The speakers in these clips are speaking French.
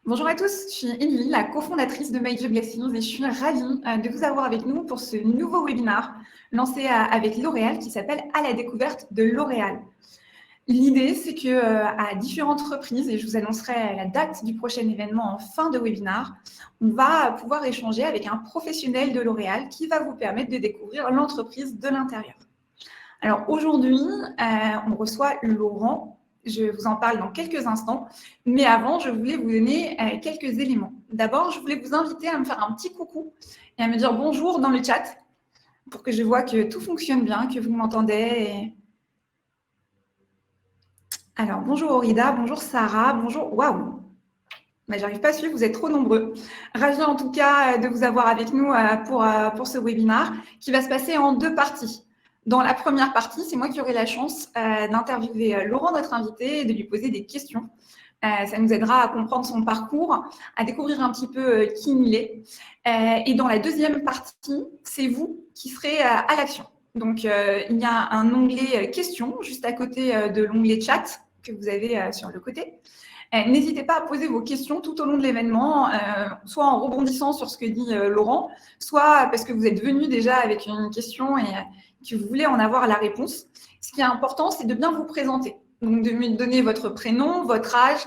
Bonjour à tous, je suis Émilie, la cofondatrice de Major Blessings et je suis ravie de vous avoir avec nous pour ce nouveau webinaire lancé avec L'Oréal qui s'appelle « À la découverte de L'Oréal ». L'idée, c'est qu'à différentes reprises, et je vous annoncerai la date du prochain événement en fin de webinaire, on va pouvoir échanger avec un professionnel de L'Oréal qui va vous permettre de découvrir l'entreprise de l'intérieur. Alors aujourd'hui, on reçoit Laurent. Je vous en parle dans quelques instants. Mais avant, je voulais vous donner quelques éléments. D'abord, je voulais vous inviter à me faire un petit coucou et à me dire bonjour dans le chat pour que je vois que tout fonctionne bien, que vous m'entendez. Alors, bonjour Aurida, bonjour Sarah, bonjour. Waouh! J'arrive pas à suivre, vous êtes trop nombreux. Ravie en tout cas de vous avoir avec nous pour ce webinaire qui va se passer en deux parties. Dans la première partie, c'est moi qui aurai la chance d'interviewer Laurent, notre invité, et de lui poser des questions. Ça nous aidera à comprendre son parcours, à découvrir un petit peu qui il est. Et dans la deuxième partie, c'est vous qui serez à l'action. Donc, il y a un onglet questions juste à côté de l'onglet chat que vous avez sur le côté. N'hésitez pas à poser vos questions tout au long de l'événement, soit en rebondissant sur ce que dit Laurent, soit parce que vous êtes venu déjà avec une question et que vous voulez en avoir la réponse. Ce qui est important, c'est de bien vous présenter. Donc, de me donner votre prénom, votre âge,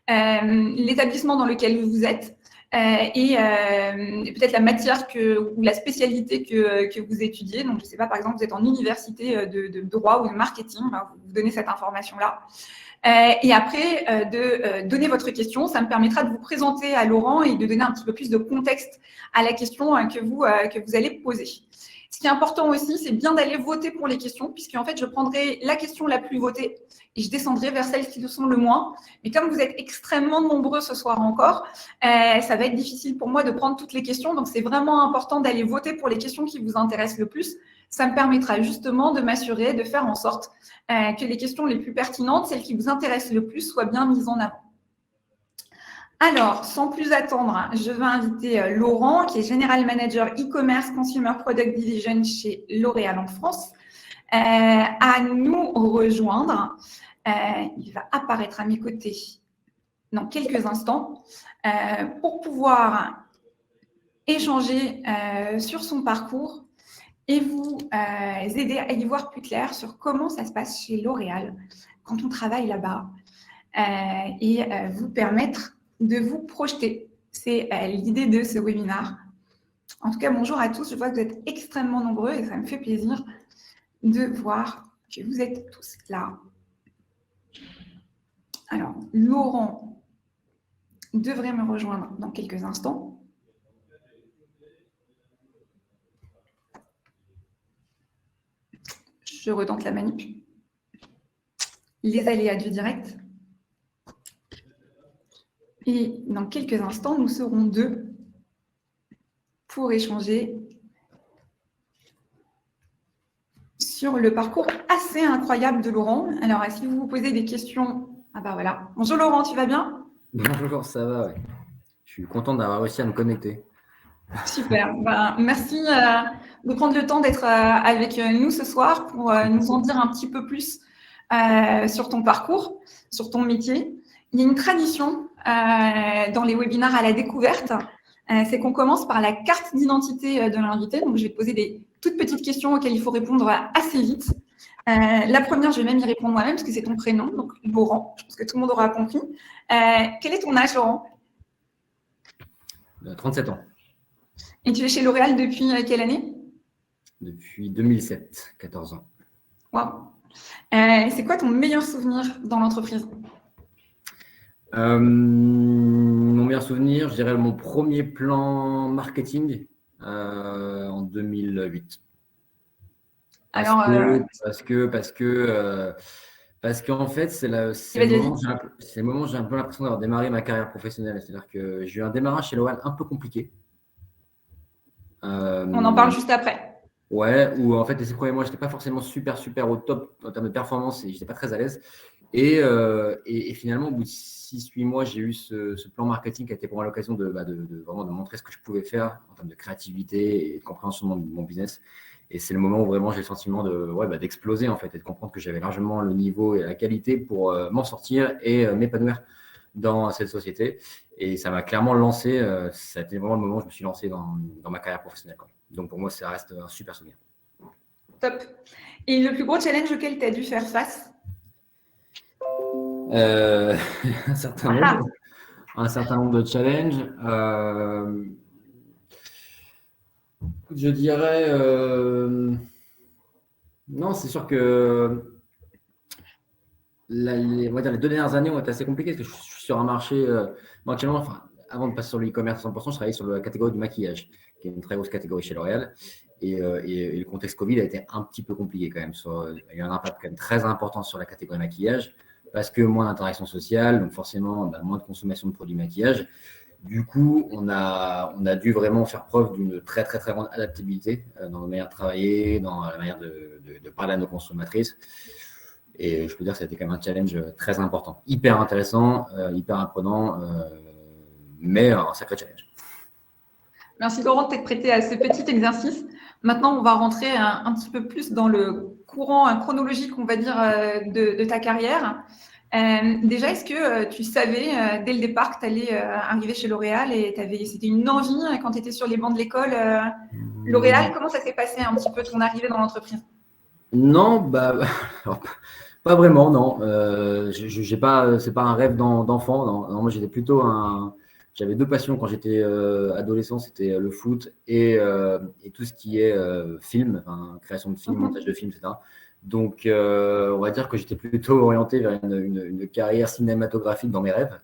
l'établissement dans lequel vous êtes et peut-être la matière ou la spécialité que vous étudiez. Donc, je ne sais pas, par exemple, vous êtes en université de droit ou de marketing, vous donnez cette information-là. Et après, de donner votre question, ça me permettra de vous présenter à Laurent et de donner un petit peu plus de contexte à la question que vous allez poser. Ce qui est important aussi, c'est bien d'aller voter pour les questions, puisque en fait, je prendrai la question la plus votée et je descendrai vers celles qui le sont le moins. Mais comme vous êtes extrêmement nombreux ce soir encore, ça va être difficile pour moi de prendre toutes les questions. Donc, c'est vraiment important d'aller voter pour les questions qui vous intéressent le plus. Ça me permettra justement de m'assurer, de faire en sorte que les questions les plus pertinentes, celles qui vous intéressent le plus, soient bien mises en avant. Alors, sans plus attendre, je vais inviter Laurent, qui est General Manager e-commerce Consumer Product Division chez L'Oréal en France, à nous rejoindre. Il va apparaître à mes côtés dans quelques instants pour pouvoir échanger sur son parcours et vous aider à y voir plus clair sur comment ça se passe chez L'Oréal quand on travaille là-bas et vous permettre de vous projeter. C'est l'idée de ce webinaire. En tout cas, bonjour à tous. Je vois que vous êtes extrêmement nombreux et ça me fait plaisir de voir que vous êtes tous là. Alors, Laurent devrait me rejoindre dans quelques instants. Je retente la manip. Les aléas du direct. Et dans quelques instants, nous serons deux pour échanger sur le parcours assez incroyable de Laurent. Alors, si vous vous posez des questions... Ah bah voilà. Bonjour Laurent, tu vas bien? Bonjour, ça va, ouais. Je suis content d'avoir réussi à me connecter. Super. Merci de prendre le temps d'être avec nous ce soir pour nous en dire un petit peu plus sur ton parcours, sur ton métier. Il y a une tradition dans les webinaires à la découverte, c'est qu'on commence par la carte d'identité de l'invité. Donc, je vais te poser des toutes petites questions auxquelles il faut répondre assez vite. La première, je vais même y répondre moi-même parce que c'est ton prénom, donc Laurent. Je pense que tout le monde aura compris. Quel est ton âge, Laurent? 37 ans. Et tu es chez L'Oréal depuis quelle année? Depuis 2007, 14 ans. Wow. C'est quoi ton meilleur souvenir dans l'entreprise? Mon meilleur souvenir, je dirais mon premier plan marketing en 2008. Parce qu'en fait, c'est le moment où j'ai un peu l'impression d'avoir démarré ma carrière professionnelle. C'est-à-dire que j'ai eu un démarrage chez L'Oréal un peu compliqué. On en parle juste après. Ouais, où en fait, les 6 premiers mois, je n'étais pas forcément super au top en termes de performance et je n'étais pas très à l'aise. Et finalement, au bout de 6-8 mois, j'ai eu ce plan marketing qui a été pour moi l'occasion de vraiment de montrer ce que je pouvais faire en termes de créativité et de compréhension de mon business. Et c'est le moment où vraiment j'ai le sentiment d'exploser en fait et de comprendre que j'avais largement le niveau et la qualité pour m'en sortir et m'épanouir dans cette société. Et ça m'a clairement lancé. Ça a été vraiment le moment où je me suis lancé dans ma carrière professionnelle, quoi. Donc pour moi, ça reste un super souvenir. Top. Et le plus gros challenge auquel tu as dû faire face? Un certain nombre. Un certain nombre de challenges. Je dirais, non, c'est sûr que on va dire, les 2 dernières années ont été assez compliquées parce que je suis sur un marché, moi actuellement, enfin, avant de passer sur le e-commerce 100%, je travaillais sur la catégorie du maquillage, qui est une très grosse catégorie chez L'Oréal. Et le contexte Covid a été un petit peu compliqué quand même. Il y a eu un impact quand même très important sur la catégorie maquillage parce que moins d'interaction sociale, donc forcément moins de consommation de produits maquillage. Du coup, on a dû vraiment faire preuve d'une très, très, très grande adaptabilité dans la manière de travailler, dans la manière de parler à nos consommatrices. Et je peux dire que ça a été quand même un challenge très important. Hyper intéressant, hyper apprenant, mais un sacré challenge. Merci Laurent de t'être prêté à ce petit exercice. Maintenant, on va rentrer un petit peu plus dans le courant chronologique, on va dire, de ta carrière. Déjà, est-ce que tu savais dès le départ que tu allais arriver chez L'Oréal et c'était une envie quand tu étais sur les bancs de l'école L'Oréal, comment ça s'est passé un petit peu ton arrivée dans l'entreprise? Non, alors, pas vraiment, non. C'est pas un rêve d'enfant. Non, moi, j'avais 2 passions quand j'étais adolescent, c'était le foot et tout ce qui est film, enfin, création de films, montage de films, etc. Donc, on va dire que j'étais plutôt orienté vers une carrière cinématographique dans mes rêves.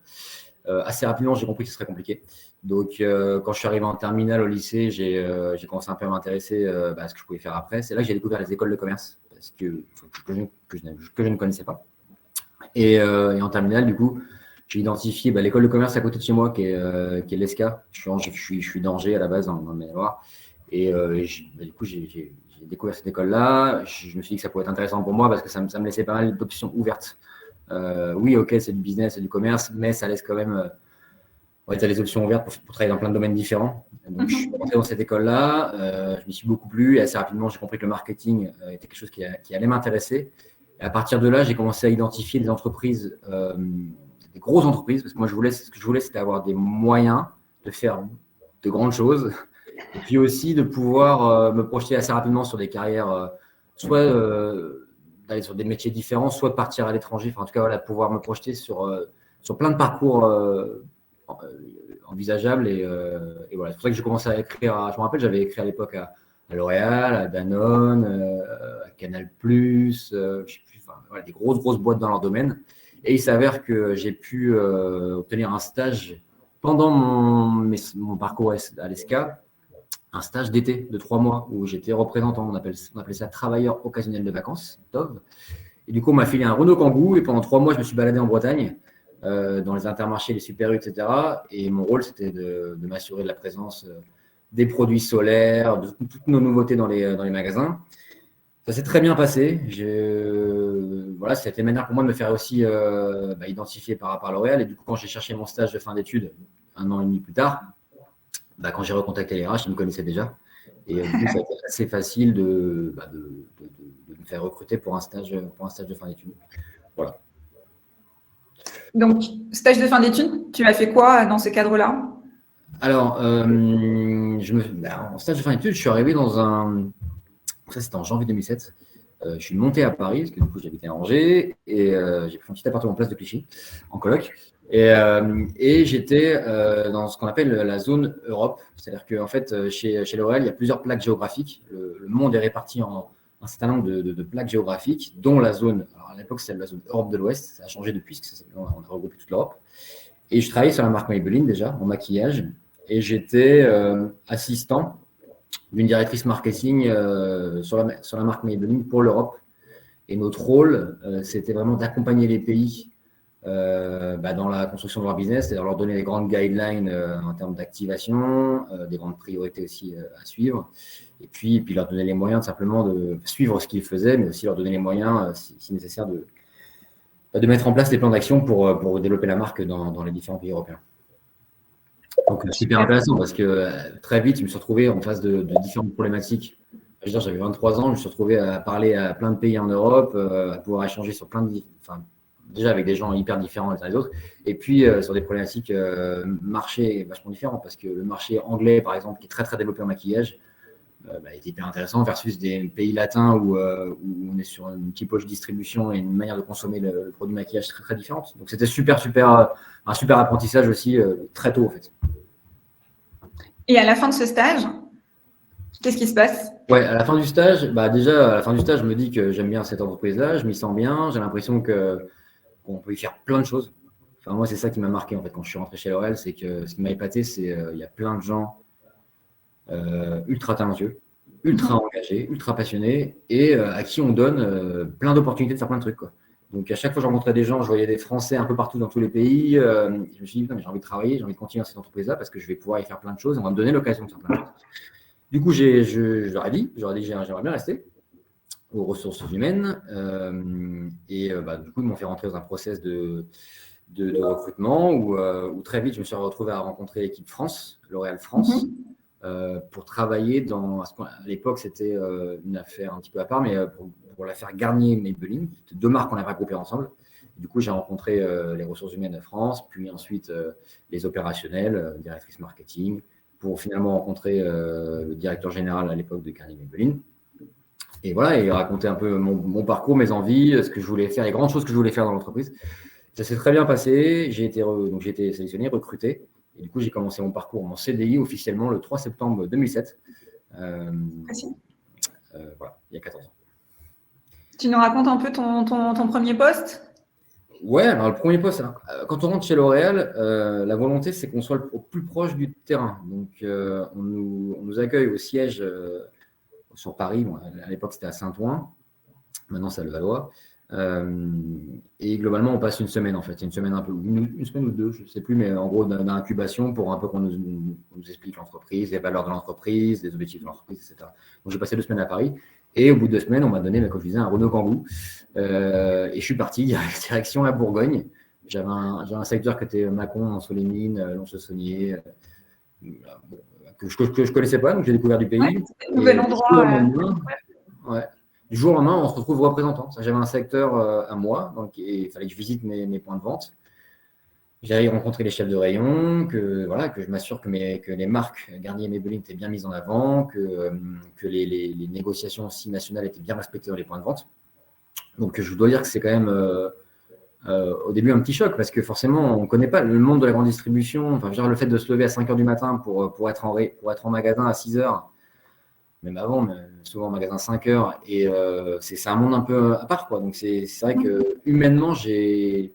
Assez rapidement, j'ai compris que ce serait compliqué. Donc, quand je suis arrivé en terminale au lycée, j'ai commencé un peu à m'intéresser à ce que je pouvais faire après. C'est là que j'ai découvert les écoles de commerce que je ne connaissais pas. Et en terminale, du coup, j'ai identifié l'école de commerce à côté de chez moi, qui est l'ESCA. Je suis d'Angers à la base, dans le Maine-et-Loire. Et du coup, j'ai découvert cette école-là. Je me suis dit que ça pouvait être intéressant pour moi parce que ça me laissait pas mal d'options ouvertes. Oui, ok, c'est du business, c'est du commerce, mais ça laisse quand même tu as les options ouvertes pour travailler dans plein de domaines différents. Donc, je suis rentré dans cette école-là, je m'y suis beaucoup plu et assez rapidement, j'ai compris que le marketing était quelque chose qui allait m'intéresser. Et à partir de là, j'ai commencé à identifier des entreprises, des grosses entreprises, parce que moi, ce que je voulais, c'était avoir des moyens de faire de grandes choses et puis aussi de pouvoir me projeter assez rapidement sur des carrières, soit d'aller sur des métiers différents, soit de partir à l'étranger. Enfin, en tout cas, voilà, pouvoir me projeter sur plein de parcours envisageable et voilà, c'est pour ça que j'ai commencé à écrire. Je me rappelle, j'avais écrit à l'époque à L'Oréal, à Danone, à Canal+, je sais plus, enfin, voilà, des grosses boîtes dans leur domaine. Et il s'avère que j'ai pu obtenir un stage pendant mon parcours à l'ESCA, un stage d'été de 3 mois où j'étais représentant. On appelait ça travailleur occasionnel de vacances, TOV. Et du coup, on m'a filé un Renault Kangoo et pendant 3 mois, je me suis baladé en Bretagne. Dans les intermarchés, les super U, etc. Et mon rôle, c'était de m'assurer de la présence des produits solaires, de toutes nos nouveautés dans les magasins. Ça s'est très bien passé. Voilà, c'était une manière pour moi de me faire aussi identifier par rapport à L'Oréal. Et du coup, quand j'ai cherché mon stage de fin d'études, 1 an et demi plus tard, quand j'ai recontacté les RH, ils me connaissaient déjà. Et du coup, ça a été assez facile de me faire recruter pour un stage de fin d'études. Voilà. Donc, stage de fin d'études, tu as fait quoi dans ce cadre-là? Alors, en stage de fin d'études, je suis arrivé ça c'était en janvier 2007. Je suis monté à Paris, parce que du coup j'habitais à Angers, et j'ai pris un petit appartement en place de Clichy, en coloc. Et j'étais dans ce qu'on appelle la zone Europe. C'est-à-dire qu'en fait, chez L'Oréal, il y a plusieurs plaques géographiques. Le monde est réparti en un certain nombre de plaques géographiques, dont la zone, alors à l'époque c'était la zone Europe de l'Ouest, ça a changé depuis, parce qu'on a regroupé toute l'Europe. Et je travaillais sur la marque Maybelline déjà, en maquillage, et j'étais assistant d'une directrice marketing sur la marque Maybelline pour l'Europe. Et notre rôle, c'était vraiment d'accompagner les pays dans la construction de leur business, c'est-à-dire leur donner les grandes guidelines en termes d'activation, des grandes priorités aussi à suivre, et puis leur donner les moyens simplement de suivre ce qu'ils faisaient, mais aussi leur donner les moyens, si nécessaire, de mettre en place des plans d'action pour développer la marque dans les différents pays européens. Donc, super intéressant parce que très vite, je me suis retrouvé en face de différentes problématiques. Je veux dire, j'avais 23 ans, je me suis retrouvé à parler à plein de pays en Europe, à pouvoir échanger sur plein de déjà avec des gens hyper différents les uns les autres, et puis sur des problématiques marché vachement différents, parce que le marché anglais, par exemple, qui est très très développé en maquillage, est hyper intéressant versus des pays latins où on est sur une typologie de distribution et une manière de consommer le produit maquillage très très différente. Donc c'était un super apprentissage aussi très tôt en fait. Et à la fin de ce stage, qu'est-ce qui se passe? Ouais, à la fin du stage, déjà à la fin du stage, je me dis que j'aime bien cette entreprise-là, je m'y sens bien, j'ai l'impression qu'on peut y faire plein de choses. Enfin, moi, c'est ça qui m'a marqué en fait quand je suis rentré chez L'Oréal, c'est que ce qui m'a épaté, c'est il y a plein de gens ultra talentueux, ultra engagés, ultra passionnés et à qui on donne plein d'opportunités de faire plein de trucs, quoi. Donc à chaque fois que je rencontrais des gens, je voyais des Français un peu partout dans tous les pays. Je me suis dit, mais j'ai envie de travailler, j'ai envie de continuer dans cette entreprise-là parce que je vais pouvoir y faire plein de choses et on va me donner l'occasion de faire plein de choses. Du coup, je leur ai dit que j'aimerais bien rester aux ressources humaines. Du coup, ils m'ont fait rentrer dans un process de recrutement où très vite, je me suis retrouvé à rencontrer l'équipe France, L'Oréal France, pour travailler à l'époque, c'était une affaire un petit peu à part, mais pour l'affaire Garnier-Maybelline. C'était 2 marques qu'on avait regroupées ensemble. Du coup, j'ai rencontré les ressources humaines de France, puis ensuite les opérationnels, directrice marketing, pour finalement rencontrer le directeur général à l'époque de Garnier-Maybelline. Et voilà, et raconter un peu mon parcours, mes envies, ce que je voulais faire, les grandes choses que je voulais faire dans l'entreprise. Ça s'est très bien passé. J'ai été sélectionné, recruté. Et du coup, j'ai commencé mon parcours en CDI officiellement le 3 septembre 2007. Voilà, il y a 14 ans. Tu nous racontes un peu ton premier poste? Ouais, alors le premier poste, quand on rentre chez L'Oréal, la volonté, c'est qu'on soit au plus proche du terrain. Donc, on nous accueille au siège sur Paris. Bon, à l'époque, c'était à Saint-Ouen. Maintenant, c'est à Levallois. Et globalement, on passe une semaine en fait. Une semaine une semaine ou 2, je ne sais plus, mais en gros d'incubation pour un peu qu'on nous explique l'entreprise, les valeurs de l'entreprise, les objectifs de l'entreprise, etc. Donc j'ai passé 2 semaines à Paris et au bout de 2 semaines, on m'a donné, comme je disais, un Renault Kangoo et je suis parti direction la Bourgogne. J'avais un secteur qui était Mâcon, Solémine, Lons-le-Saunier, que je connaissais pas, donc j'ai découvert du pays. Ouais, c'est un nouvel endroit. Du jour au lendemain, on se retrouve représentant. J'avais un secteur à moi, donc il fallait que je visite mes points de vente. J'allais rencontrer les chefs de rayon, que je m'assure que les marques Garnier et Maybelline étaient bien mises en avant, que les négociations aussi nationales étaient bien respectées dans les points de vente. Donc je dois dire que c'est quand même au début un petit choc parce que forcément on ne connaît pas le monde de la grande distribution. Enfin, le fait de se lever à 5 h du matin pour être en magasin à 6 h, même avant, mais souvent en magasin 5 h, et c'est un monde un peu à part, quoi. Donc c'est vrai que humainement j'ai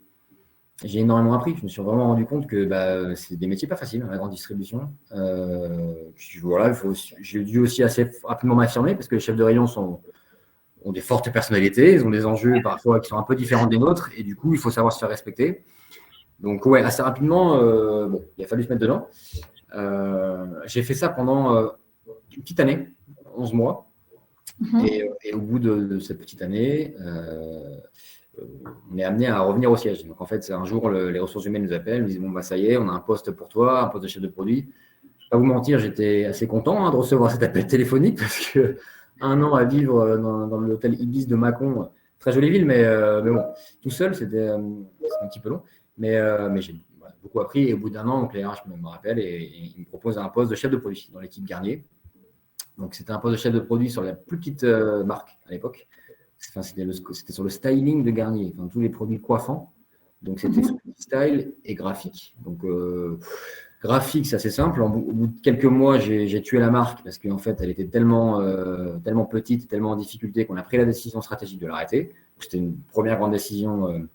énormément appris. Je me suis vraiment rendu compte que c'est des métiers pas faciles, la grande distribution. J'ai dû aussi assez rapidement m'affirmer parce que les chefs de rayon ont des fortes personnalités, ils ont des enjeux parfois qui sont un peu différents des nôtres, et du coup il faut savoir se faire respecter. Donc ouais, assez rapidement, il a fallu se mettre dedans. J'ai fait ça pendant une petite année, 11 mois. Et au bout de cette petite année, on est amené à revenir au siège. Donc en fait, c'est un jour, les ressources humaines nous appellent, nous disent bon, ça y est, on a un poste pour toi, un poste de chef de produit. Je ne vais pas vous mentir, j'étais assez content de recevoir cet appel téléphonique parce que 1 an à vivre dans l'hôtel Ibis de Mâcon, très jolie ville, mais bon, tout seul, c'était un petit peu long. Mais j'ai beaucoup appris, et au bout d'1 an, donc les RH me rappellent et ils me proposent un poste de chef de produit dans l'équipe Garnier. Donc c'était un poste de chef de produit sur la plus petite marque à l'époque. C'était sur le styling de Garnier, tous les produits coiffants. Donc c'était style et graphique. Donc graphique, c'est assez simple. Au bout de quelques mois, j'ai tué la marque parce qu'en fait, elle était tellement petite, tellement en difficulté qu'on a pris la décision stratégique de l'arrêter. C'était une première grande décision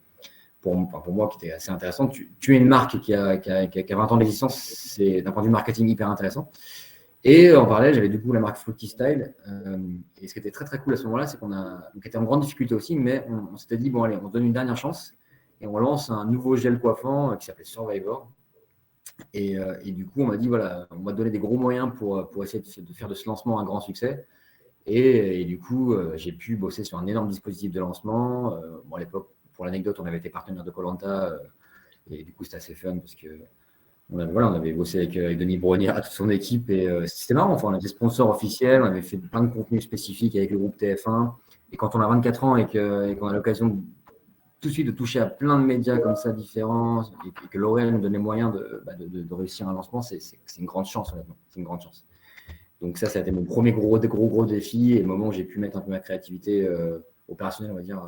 pour moi qui était assez intéressante. Tuer une marque qui a 20 ans d'existence, c'est d'un point de vue marketing hyper intéressant. Et en parallèle, j'avais du coup la marque Fructis Style. Et ce qui était très très cool à ce moment-là, c'est qu'on était en grande difficulté aussi, mais on s'était dit, bon allez, on se donne une dernière chance et on lance un nouveau gel coiffant qui s'appelait Survivor. Et du coup, on m'a dit, voilà, on va donner des gros moyens pour essayer de faire de ce lancement un grand succès. Et du coup, j'ai pu bosser sur un énorme dispositif de lancement. À l'époque, pour l'anecdote, on avait été partenaire de Koh-Lanta. Et du coup, c'était assez fun parce que on avait bossé avec Denis Brogniart et toute son équipe. Et c'était marrant. Enfin, on était sponsor officiel. On avait fait plein de contenus spécifiques avec le groupe TF1. Et quand on a 24 ans et qu'on a l'occasion tout de suite de toucher à plein de médias comme ça différents et que L'Oréal nous donne les moyens de réussir un lancement, c'est une grande chance, honnêtement. C'est une grande chance. Donc ça a été mon premier gros défi et le moment où j'ai pu mettre un peu ma créativité opérationnelle, on va dire.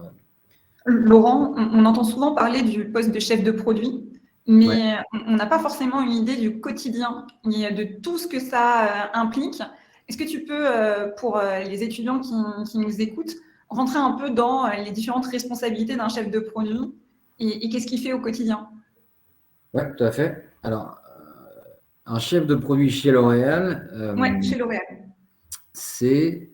Laurent, on entend souvent parler du poste de chef de produit, mais Ouais. on n'a pas forcément une idée du quotidien et de tout ce que ça implique. Est-ce que tu peux, pour les étudiants qui nous écoutent, rentrer un peu dans les différentes responsabilités d'un chef de produit et qu'est-ce qu'il fait au quotidien? Ouais, tout à fait. Alors, un chef de produit chez L'Oréal, Ouais, chez L'Oréal. c'est,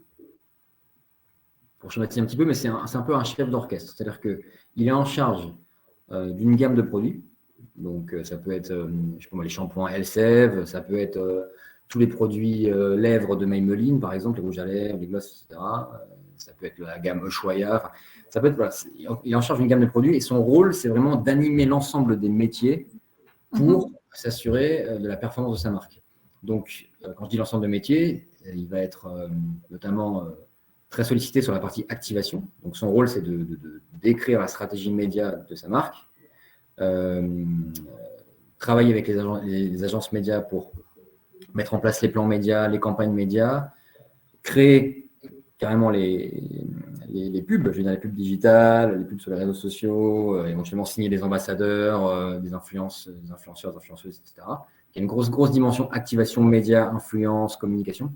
pour schématiser un petit peu, mais c'est un peu un chef d'orchestre. C'est-à-dire qu'il est en charge d'une gamme de produits. Donc, ça peut être je sais pas moi, les shampoings Elseve, ça peut être tous les produits lèvres de Maybelline, par exemple, les rouges à lèvres, les glosses, etc. Ça peut être la gamme Ushuaïa. Enfin, ça peut être, voilà, il est en charge d'une gamme de produits et son rôle, c'est vraiment d'animer l'ensemble des métiers pour s'assurer de la performance de sa marque. Donc, quand je dis l'ensemble de métiers, il va être notamment très sollicité sur la partie activation. Donc, son rôle, c'est de d'écrire la stratégie média de sa marque, travailler avec les agences médias pour mettre en place les plans médias, les campagnes médias, créer carrément les pubs, je veux dire les pubs digitales, les pubs sur les réseaux sociaux, éventuellement signer des ambassadeurs, des influenceurs, des influenceuses, etc. Il y a une grosse dimension activation média, influence, communication.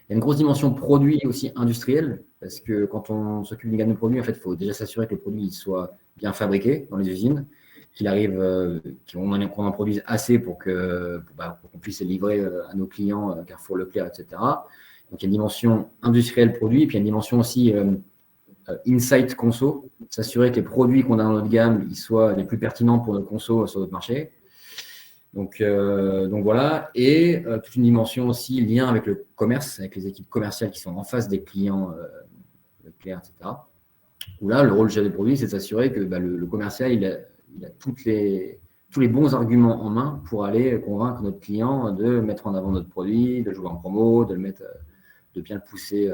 Il y a une grosse dimension produit aussi industriel, parce que quand on s'occupe d'une gamme de produits, en fait, il faut déjà s'assurer que le produit soit bien fabriqué dans les usines, qu'il arrive, qu'on en produise assez pour qu'on puisse les livrer à nos clients, Carrefour, Leclerc, etc. Donc, il y a une dimension industrielle produit, et puis il y a une dimension aussi insight conso, s'assurer que les produits qu'on a dans notre gamme, ils soient les plus pertinents pour nos consos sur notre marché. Donc voilà, et toute une dimension aussi lien avec le commerce, avec les équipes commerciales qui sont en face des clients, Leclerc, etc. Où là, le rôle du chef de produit, c'est de s'assurer que le commercial, il a tous les bons arguments en main pour aller convaincre notre client de mettre en avant notre produit, de jouer en promo, de bien le pousser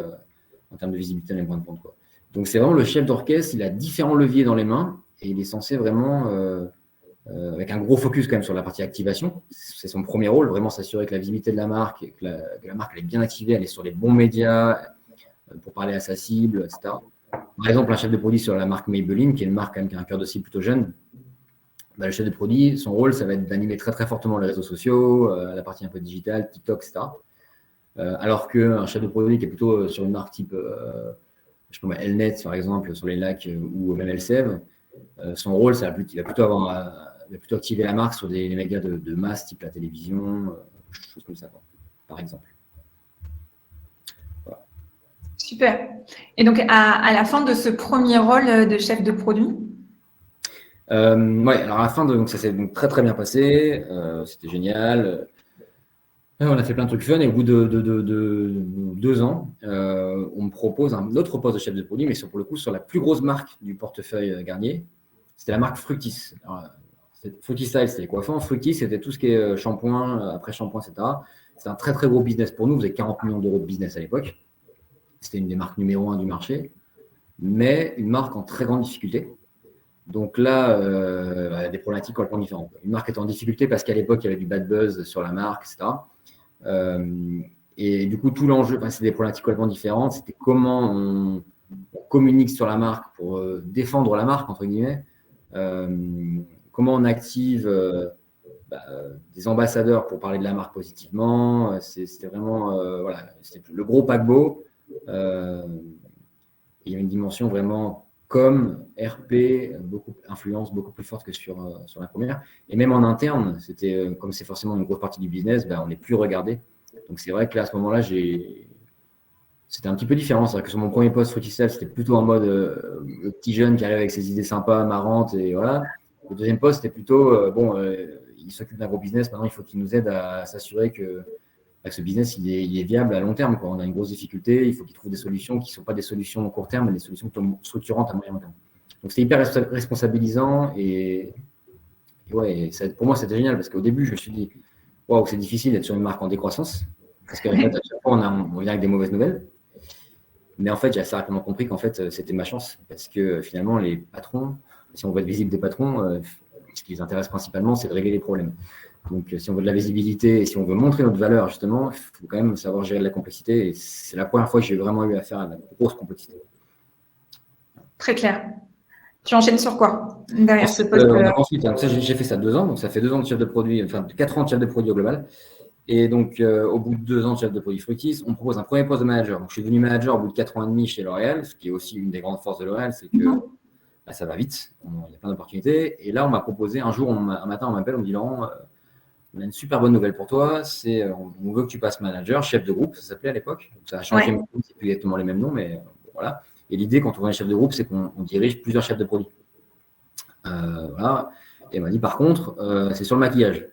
en termes de visibilité dans les points de vente, quoi. Donc c'est vraiment le chef d'orchestre, il a différents leviers dans les mains et il est censé vraiment, avec un gros focus quand même sur la partie activation, c'est son premier rôle, vraiment s'assurer que la visibilité de la marque, que la marque elle est bien activée, elle est sur les bons médias pour parler à sa cible, etc. Par exemple, un chef de produit sur la marque Maybelline, qui est une marque quand même qui a un cœur de cible plutôt jeune, le chef de produit, son rôle, ça va être d'animer très fortement les réseaux sociaux, la partie un peu digitale, TikTok, etc. Alors qu'un chef de produit qui est plutôt sur une marque type je sais pas, Elnet, par exemple, sur les lacs ou même Elseve, son rôle, il va plutôt activer la marque sur des médias de masse, type la télévision, choses comme ça, quoi, par exemple. Voilà. Super. Et donc, à la fin de ce premier rôle de chef de produit, ouais, alors à la fin, donc, ça s'est donc très bien passé, c'était génial. On a fait plein de trucs fun et au bout de 2 ans, on me propose un autre poste de chef de produit, mais pour le coup sur la plus grosse marque du portefeuille Garnier. C'était la marque Fructis. Alors, Fructistyle, c'était les coiffants. Fructis, c'était tout ce qui est shampoing, après-shampoing, etc. C'était un très gros business pour nous. Vous avez 40 millions d'euros de business à l'époque. C'était une des marques numéro 1 du marché, mais une marque en très grande difficulté. Donc là, il y a des problématiques complètement différentes. Une marque était en difficulté parce qu'à l'époque, il y avait du bad buzz sur la marque, etc. Et du coup, tout l'enjeu, c'est des problématiques complètement différentes. C'était comment on communique sur la marque pour défendre la marque, entre guillemets. Comment on active des ambassadeurs pour parler de la marque positivement. C'était vraiment voilà, c'était le gros paquebot. Il y a une dimension vraiment com, RP, influence beaucoup plus forte que sur la première. Et même en interne, c'était comme c'est forcément une grosse partie du business, on n'est plus regardé. Donc c'est vrai que là, à ce moment-là, c'était un petit peu différent. C'est vrai que sur mon premier poste Fructistyle, c'était plutôt en mode le petit jeune qui arrive avec ses idées sympas, marrantes, et voilà. Le deuxième poste, c'était plutôt il s'occupe d'un gros business. Maintenant, il faut qu'il nous aide à s'assurer que ce business il est viable à long terme, quoi. On a une grosse difficulté. Il faut qu'il trouve des solutions qui ne sont pas des solutions court terme, mais des solutions structurantes à moyen terme. Donc c'était hyper responsabilisant et ouais, pour moi, c'était génial parce qu'au début, je me suis dit waouh, c'est difficile d'être sur une marque en décroissance parce qu'en fait, à chaque fois, on vient avec des mauvaises nouvelles. Mais en fait, j'ai assez rapidement compris qu'en fait, c'était ma chance parce que finalement, les patrons, si on veut être visible des patrons, ce qui les intéresse principalement, c'est de régler les problèmes. Donc, si on veut de la visibilité et si on veut montrer notre valeur, justement, il faut quand même savoir gérer de la complexité. Et c'est la première fois que j'ai vraiment eu affaire à de la grosse complexité. Très clair. Tu enchaînes sur quoi derrière ce Ensuite, poste ensuite donc ça, j'ai fait ça 2 ans. Donc, ça fait 2 ans de chef de produit, enfin 4 ans de chef de produit au global. Et donc, au bout de 2 ans de chef de produit Fructis, on me propose un premier poste de manager. Donc, je suis devenu manager au bout de 4 ans et demi chez L'Oréal, ce qui est aussi une des grandes forces de L'Oréal, c'est que ça va vite, il y a plein d'opportunités. Et là, on m'a proposé, un jour, un matin, on m'appelle, on me dit Laurent, on a une super bonne nouvelle pour toi, c'est on veut que tu passes manager, chef de groupe, ça s'appelait à l'époque. Donc, ça a changé, Ouais. c'est plus exactement les mêmes noms, mais voilà. Et l'idée, quand on est chef de groupe, c'est qu'on dirige plusieurs chefs de produit. Voilà. Et elle m'a dit, par contre, c'est sur le maquillage.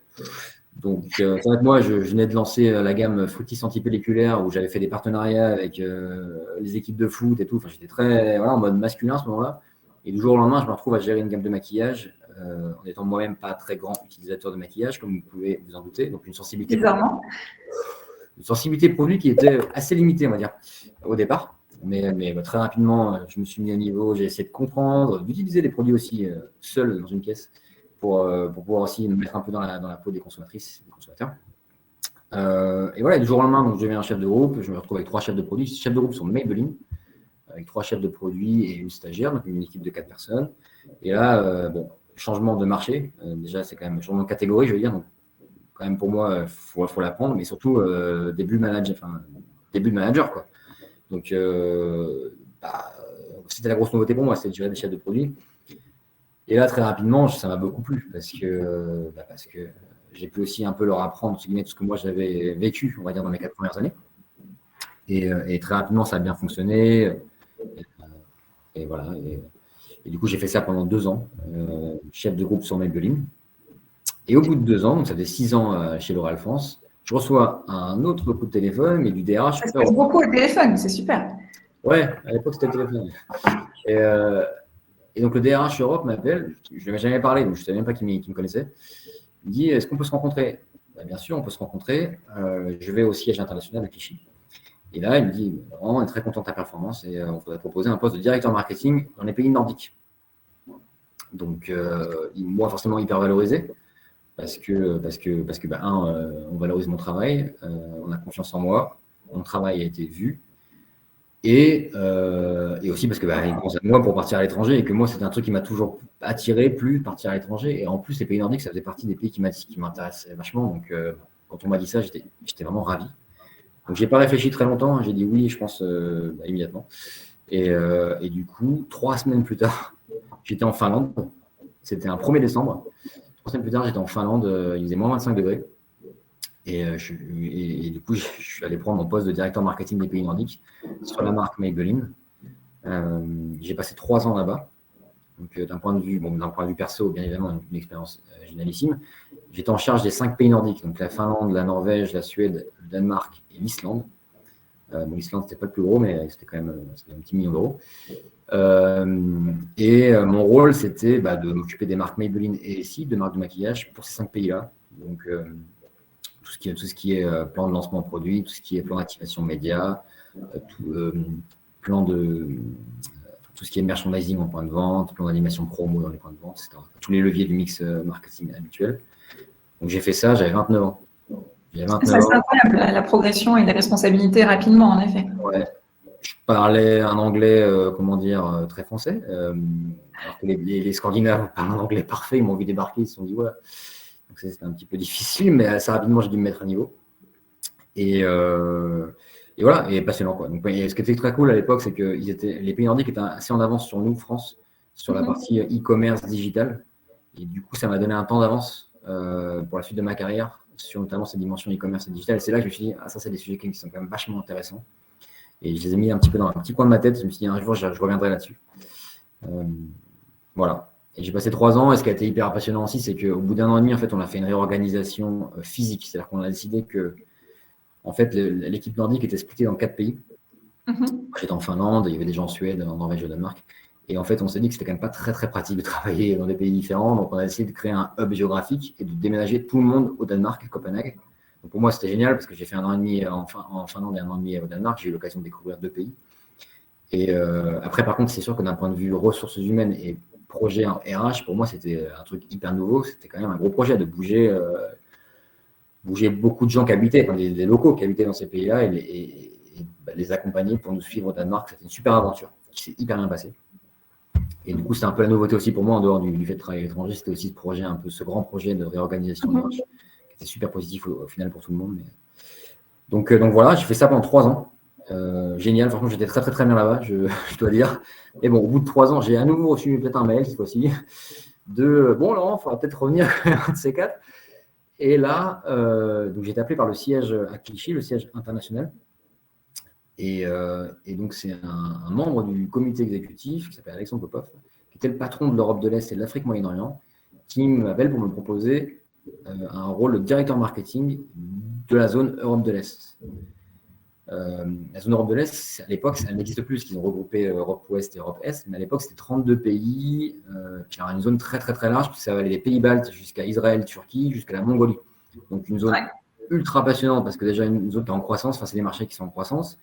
Donc, c'est vrai que moi, je venais de lancer la gamme Fructis antipelliculaire où j'avais fait des partenariats avec les équipes de foot et tout. Enfin, j'étais très en mode masculin à ce moment-là. Et du jour au lendemain, je me retrouve à gérer une gamme de maquillage en étant moi-même pas très grand utilisateur de maquillage, comme vous pouvez vous en douter. Donc, Bizarrement. une sensibilité produit qui était assez limitée, on va dire, au départ. Mais très rapidement, je me suis mis à niveau, j'ai essayé de comprendre, d'utiliser les produits aussi seuls dans une pièce pour pouvoir aussi me mettre un peu dans la peau des consommatrices et des consommateurs. Et voilà, du jour au lendemain, donc, je deviens un chef de groupe, je me retrouve avec 3 chefs de produits. Les chefs de groupe sont Maybelline, avec 3 chefs de produits et une stagiaire, donc une équipe de 4 personnes. Et là, changement de marché, déjà c'est quand même un changement de catégorie, je veux dire, donc quand même pour moi, il faut l'apprendre, mais surtout début de manager, quoi. Donc, c'était la grosse nouveauté pour moi, c'était de gérer des chefs de produits. Et là, très rapidement, ça m'a beaucoup plu parce que j'ai pu aussi un peu leur apprendre tout ce que moi j'avais vécu, on va dire, dans mes 4 premières années. Et très rapidement, ça a bien fonctionné. Et voilà. Et du coup, j'ai fait ça pendant 2 ans, chef de groupe sur Maybelline. Et au bout de 2 ans, donc ça fait 6 ans chez L'Oréal France, je reçois un autre coup de téléphone, mais du DRH. Ça se passe beaucoup au téléphone, c'est super. Ouais, à l'époque, c'était le téléphone. Et donc, le DRH Europe m'appelle, je ne lui avais jamais parlé, donc je ne savais même pas qu'il me connaissait. Il me dit, est-ce qu'on peut se rencontrer? Bien sûr, on peut se rencontrer. Je vais au siège international de Clichy. Et là, il me dit, on est très content de ta performance et on voudrait proposer un poste de directeur marketing dans les pays nordiques. Donc, moi, forcément, hyper valorisé. Parce que on valorise mon travail, on a confiance en moi, mon travail a été vu, et aussi parce que il pense à moi pour partir à l'étranger, et que moi, c'était un truc qui m'a toujours attiré, plu, partir à l'étranger. Et en plus, les pays nordiques, ça faisait partie des pays qui m'intéressaient vachement. Donc, quand on m'a dit ça, j'étais vraiment ravi. Donc, j'ai pas réfléchi très longtemps, j'ai dit oui, je pense immédiatement. Et du coup, 3 semaines plus tard, j'étais en Finlande. C'était un 1er décembre. 3 semaines plus tard, j'étais en Finlande, il faisait moins 25 degrés. Et du coup, je suis allé prendre mon poste de directeur marketing des pays nordiques sur la marque Maybelline. J'ai passé 3 ans là-bas. Donc, d'un point de vue perso, bien évidemment, une expérience génialissime. J'étais en charge des 5 pays nordiques, donc la Finlande, la Norvège, la Suède, le Danemark et l'Islande. L'Islande, c'était pas le plus gros, mais c'était quand même un petit million d'euros. Mon rôle, c'était de m'occuper des marques Maybelline et Essie, de marques de maquillage pour ces 5 pays-là. Donc, tout ce qui est plan de lancement de produit, tout ce qui est plan d'activation média, tout ce qui est merchandising en point de vente, plan d'animation promo dans les points de vente, etc. Tous les leviers du mix marketing habituel. Donc, j'ai fait ça, j'avais 29 ans. C'est incroyable, la progression et les responsabilités rapidement, en effet. Ouais. Je parlais un anglais, très français. Alors que les Scandinaves parlent un anglais parfait, ils m'ont vu débarquer, ils se sont dit, ouais. Donc, c'était un petit peu difficile, mais assez rapidement, j'ai dû me mettre à niveau. Et voilà, et passionnant, quoi. Donc, ce qui était très cool à l'époque, c'est que les pays nordiques étaient assez en avance sur nous, France, sur la partie e-commerce digital. Et du coup, ça m'a donné un temps d'avance pour la suite de ma carrière, sur notamment cette dimension e-commerce et digital. Et c'est là que je me suis dit, ça, c'est des sujets qui sont quand même vachement intéressants. Et je les ai mis un petit peu dans un petit coin de ma tête. Je me suis dit, un jour, je reviendrai là-dessus. Voilà. Et j'ai passé 3 ans. Et ce qui a été hyper passionnant aussi, c'est qu'au bout d'1 an et demi, en fait, on a fait une réorganisation physique. C'est-à-dire qu'on a décidé que, en fait, l'équipe nordique était splittée dans 4 pays. J'étais en Finlande, il y avait des gens en Suède, en Norvège et au Danemark. Et en fait, on s'est dit que c'était quand même pas très, très pratique de travailler dans des pays différents. Donc, on a décidé de créer un hub géographique et de déménager tout le monde au Danemark, à Copenhague. Donc, pour moi, c'était génial parce que j'ai fait 1 an et demi en Finlande et 1 an et demi au Danemark. J'ai eu l'occasion de découvrir 2 pays. Et après, par contre, c'est sûr que d'un point de vue ressources humaines et projet en RH, pour moi, c'était un truc hyper nouveau. C'était quand même un gros projet de bouger beaucoup de gens qui habitaient, enfin, des locaux qui habitaient dans ces pays-là les accompagner pour nous suivre au Danemark. C'était une super aventure qui s'est hyper bien passée. Et du coup, c'était un peu la nouveauté aussi pour moi, en dehors du fait de travailler à l'étranger. C'était aussi ce grand projet de réorganisation RH qui était super positif au final pour tout le monde. Donc voilà, j'ai fait ça pendant 3 ans. Génial, franchement, j'étais très très très bien là-bas, je dois dire. Et bon, au bout de 3 ans, j'ai à nouveau reçu peut-être un mail cette fois-ci bon, Laurent, il faudra peut-être revenir un de ces 4. Et là, donc j'ai été appelé par le siège à Clichy, le siège international. Et donc, c'est un membre du comité exécutif qui s'appelle Alexandre Popov, qui était le patron de l'Europe de l'Est et de l'Afrique Moyen-Orient, qui m'appelle pour me proposer un rôle de directeur marketing de la zone Europe de l'Est. La zone Europe de l'Est, à l'époque, elle n'existe plus, parce qu'ils ont regroupé Europe Ouest et Europe Est, mais à l'époque, c'était 32 pays, qui avait une zone très très très large, puisque ça allait des pays baltes jusqu'à Israël, Turquie, jusqu'à la Mongolie. Donc une zone ultra passionnante, parce que déjà une zone qui est en croissance, enfin c'est des marchés qui sont en croissance.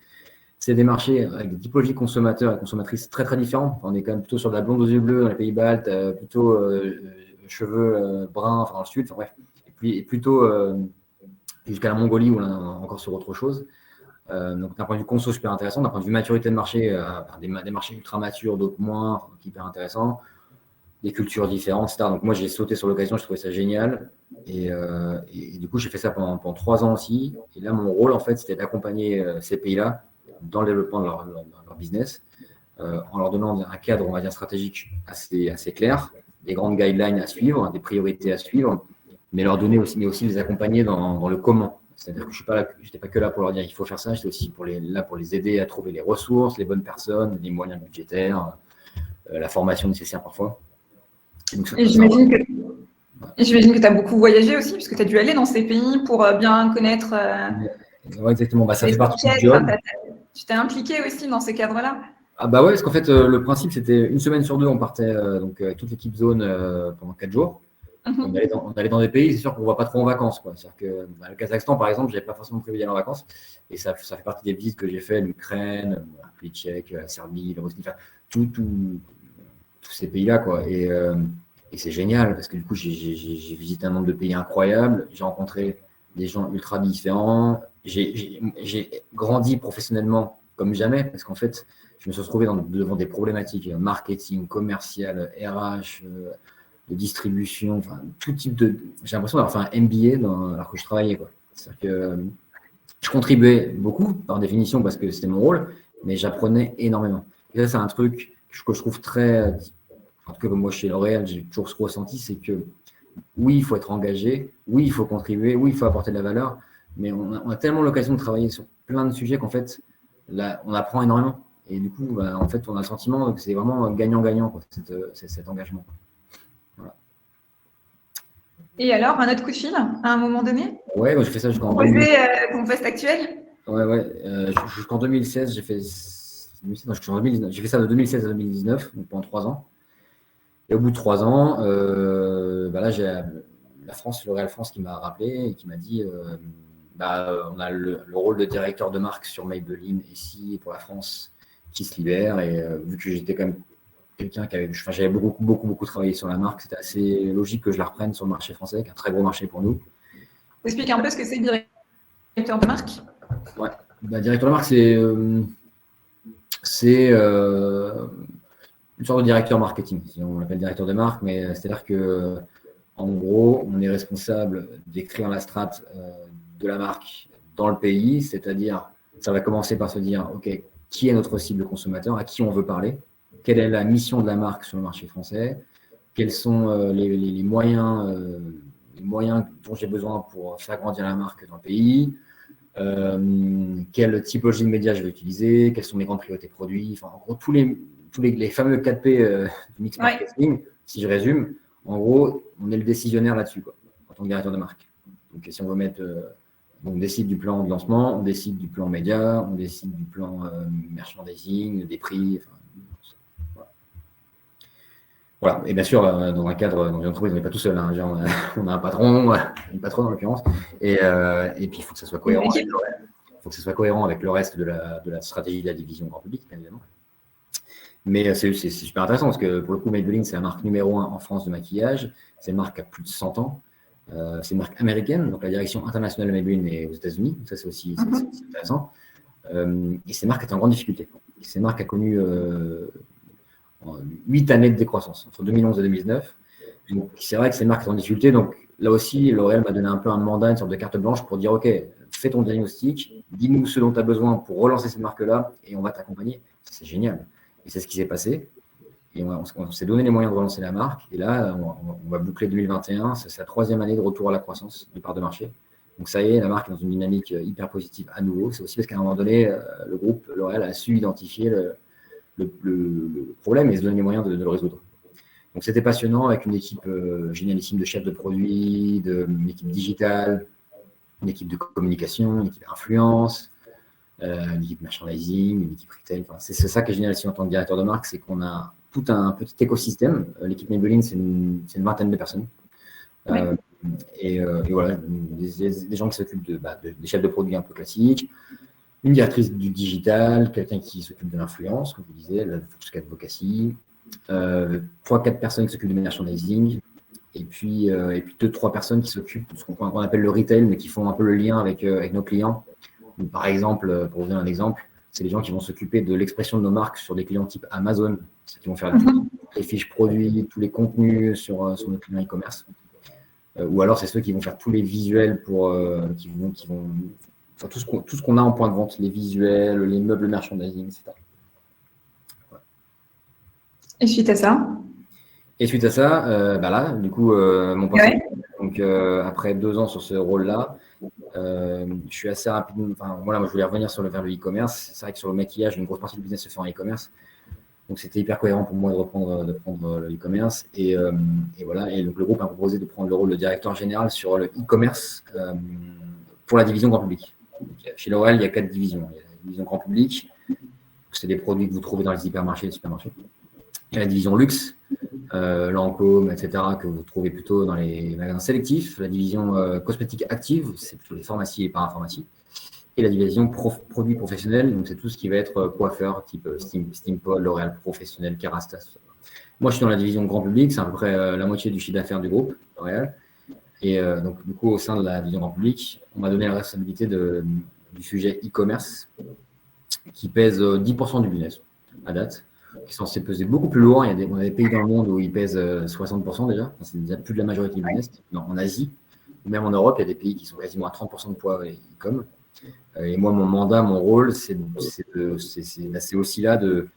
C'est des marchés avec des typologies de consommateurs et consommatrices très très différents. On est quand même plutôt sur de la blonde aux yeux bleus dans les pays baltes, plutôt cheveux bruns, enfin dans le sud, enfin bref, et plutôt jusqu'à la Mongolie où on est encore sur autre chose. Donc d'un point de vue conso super intéressant, d'un point de vue maturité de marché, des marchés ultra matures, d'autres moins, enfin, hyper intéressants, des cultures différentes, etc. Donc moi j'ai sauté sur l'occasion, je trouvais ça génial. Et du coup j'ai fait ça pendant 3 ans aussi. Et là mon rôle en fait c'était d'accompagner ces pays-là dans le développement de leur business, en leur donnant un cadre, on va dire, stratégique assez clair, des grandes guidelines à suivre, des priorités à suivre, mais aussi les accompagner dans le comment. C'est-à-dire que je n'étais pas que là pour leur dire il faut faire ça, j'étais aussi là pour les aider à trouver les ressources, les bonnes personnes, les moyens budgétaires, la formation nécessaire parfois. Et j'imagine que tu as beaucoup voyagé aussi, puisque tu as dû aller dans ces pays pour bien connaître. Ouais, exactement, ça fait partie du job. Tu t'es impliqué aussi dans ces cadres-là? Ah bah ouais, parce qu'en fait, le principe, c'était une semaine sur 2, on partait donc avec toute l'équipe zone pendant 4 jours. On allait dans des pays, c'est sûr qu'on ne va pas trop en vacances, quoi. C'est-à-dire que le Kazakhstan, par exemple, je n'avais pas forcément prévu d'y aller en vacances. Et ça fait partie des visites que j'ai fait, l'Ukraine, la République tchèque, la Serbie, la Bosnie, enfin, tous ces pays-là, quoi. Et c'est génial, parce que du coup, j'ai visité un nombre de pays incroyables. J'ai rencontré des gens ultra différents. J'ai grandi professionnellement comme jamais, parce qu'en fait, je me suis retrouvé devant des problématiques marketing, commercial, RH, de distribution, enfin, tout type de. J'ai l'impression d'avoir fait un MBA alors que je travaillais, quoi. C'est-à-dire que je contribuais beaucoup, par définition, parce que c'était mon rôle, mais j'apprenais énormément. Et ça, c'est un truc que je trouve très. En tout cas, comme moi, chez L'Oréal, j'ai toujours ressenti, c'est que oui, il faut être engagé, oui, il faut contribuer, oui, il faut apporter de la valeur, mais on a tellement l'occasion de travailler sur plein de sujets qu'en fait, là, on apprend énormément. Et du coup, en fait, on a le sentiment que c'est vraiment gagnant-gagnant, quoi, cet engagement. Voilà. Et alors, un autre coup de fil à un moment donné? Ouais, je fais ça jusqu'en ton poste actuel? Ouais. Jusqu'en 2016, j'ai fait. Non, jusqu'en 2019. J'ai fait ça de 2016 à 2019, donc pendant 3 ans. Et au bout de 3 ans, là, j'ai la France, L'Oréal France, qui m'a rappelé et qui m'a dit on a le rôle de directeur de marque sur Maybelline ici pour la France qui se libère. Et vu que j'étais quand même quelqu'un j'avais beaucoup travaillé sur la marque, c'était assez logique que je la reprenne sur le marché français, qui est un très gros marché pour nous. Explique un peu ce que c'est directeur de marque. Ouais, directeur de marque, c'est une sorte de directeur marketing, si on l'appelle directeur de marque, mais c'est-à-dire que en gros, on est responsable d'écrire la strate de la marque dans le pays, c'est-à-dire, ça va commencer par se dire, OK, qui est notre cible consommateur, à qui on veut parler, quelle est la mission de la marque sur le marché français, quels sont les moyens dont j'ai besoin pour faire grandir la marque dans le pays, quelle typologie de médias je vais utiliser, quelles sont mes grandes priorités produits, enfin, en gros, tous les fameux 4P du mix marketing, si je résume, en gros, on est le décisionnaire là-dessus, quoi, en tant que directeur de marque. Donc, si on veut mettre, on décide du plan de lancement, on décide du plan média, on décide du plan merchandising, des prix. Voilà. Et bien sûr, dans un cadre, dans une entreprise, on n'est pas tout seul. Hein. On a un patron, une patronne en l'occurrence, et puis il faut que ça soit cohérent. Il faut que ça soit cohérent avec le reste de la stratégie de la division grand public, bien évidemment. Mais c'est super intéressant parce que pour le coup, Maybelline, c'est la marque numéro 1 en France de maquillage. C'est une marque qui a plus de 100 ans. C'est une marque américaine, donc la direction internationale de Maybelline est aux États-Unis. Donc ça, c'est aussi intéressant. Et cette marque est en grande difficulté. Cette marque a connu 8 années de décroissance entre 2011 et 2019. Donc c'est vrai que cette marque est en difficulté. Donc là aussi, L'Oréal m'a donné un peu un mandat, une sorte de carte blanche pour dire OK, fais ton diagnostic, dis-nous ce dont tu as besoin pour relancer cette marque-là et on va t'accompagner. C'est génial. Et c'est ce qui s'est passé. Et on s'est donné les moyens de relancer la marque. Et là, on va boucler 2021. C'est la 3e année de retour à la croissance de part de marché. Donc ça y est, la marque est dans une dynamique hyper positive à nouveau. C'est aussi parce qu'à un moment donné, le groupe L'Oréal a su identifier le problème et se donner les moyens de le résoudre. Donc c'était passionnant avec une équipe génialissime de chefs de produits, une équipe digitale, une équipe de communication, une équipe influence, une équipe merchandising, une équipe retail. Enfin, c'est ça qui est génial ici en tant que directeur de marque, c'est qu'on a tout un petit écosystème. L'équipe Maybelline, c'est une vingtaine de personnes. Oui. Et voilà, des gens qui s'occupent des chefs de produits un peu classiques, une directrice du digital, quelqu'un qui s'occupe de l'influence, comme vous disiez, la Focus Advocacy, 3-4 personnes qui s'occupent du merchandising, et puis 2-3 personnes qui s'occupent de ce qu'on appelle le retail, mais qui font un peu le lien avec nos clients. Donc, par exemple, pour vous donner un exemple, c'est les gens qui vont s'occuper de l'expression de nos marques sur des clients type Amazon, ceux qui vont faire les fiches produits, tous les contenus sur nos clients e-commerce. Ou alors, c'est ceux qui vont faire tous les visuels qui vont enfin, tout ce qu'on a en point de vente, les visuels, les meubles merchandising, etc. Voilà. Et suite à ça? Et suite à ça, là, du coup, mon poste. Ouais. Donc, après 2 ans sur ce rôle-là, je suis assez rapide. Enfin, voilà, moi, je voulais revenir vers le e-commerce. C'est vrai que sur le maquillage, une grosse partie du business se fait en e-commerce. Donc, c'était hyper cohérent pour moi de reprendre le e-commerce. Et voilà. Et donc, le groupe a proposé de prendre le rôle de directeur général sur le e-commerce pour la division grand public. Donc, chez L'Oréal, il y a 4 divisions. Il y a la division grand public, c'est des produits que vous trouvez dans les hypermarchés et les supermarchés. Il y a la division luxe, Lancôme, etc., que vous trouvez plutôt dans les magasins sélectifs. La division cosmétique active, c'est plutôt les pharmacies et parapharmacies. Et la division produits professionnels, donc c'est tout ce qui va être coiffeur, type Steampol, L'Oréal Professionnel, Kerastase. Moi, je suis dans la division grand public, c'est à peu près la moitié du chiffre d'affaires du groupe L'Oréal. Et donc, du coup, au sein de la division grand public, on m'a donné la responsabilité du sujet e-commerce, qui pèse 10% du business à date, qui est censé peser beaucoup plus lourd. On a des pays dans le monde où il pèse 60% déjà. C'est déjà plus de la majorité du business. En Asie, ou même en Europe, il y a des pays qui sont quasiment à 30% de poids e-com. Et moi, mon mandat, mon rôle, c'est aussi là de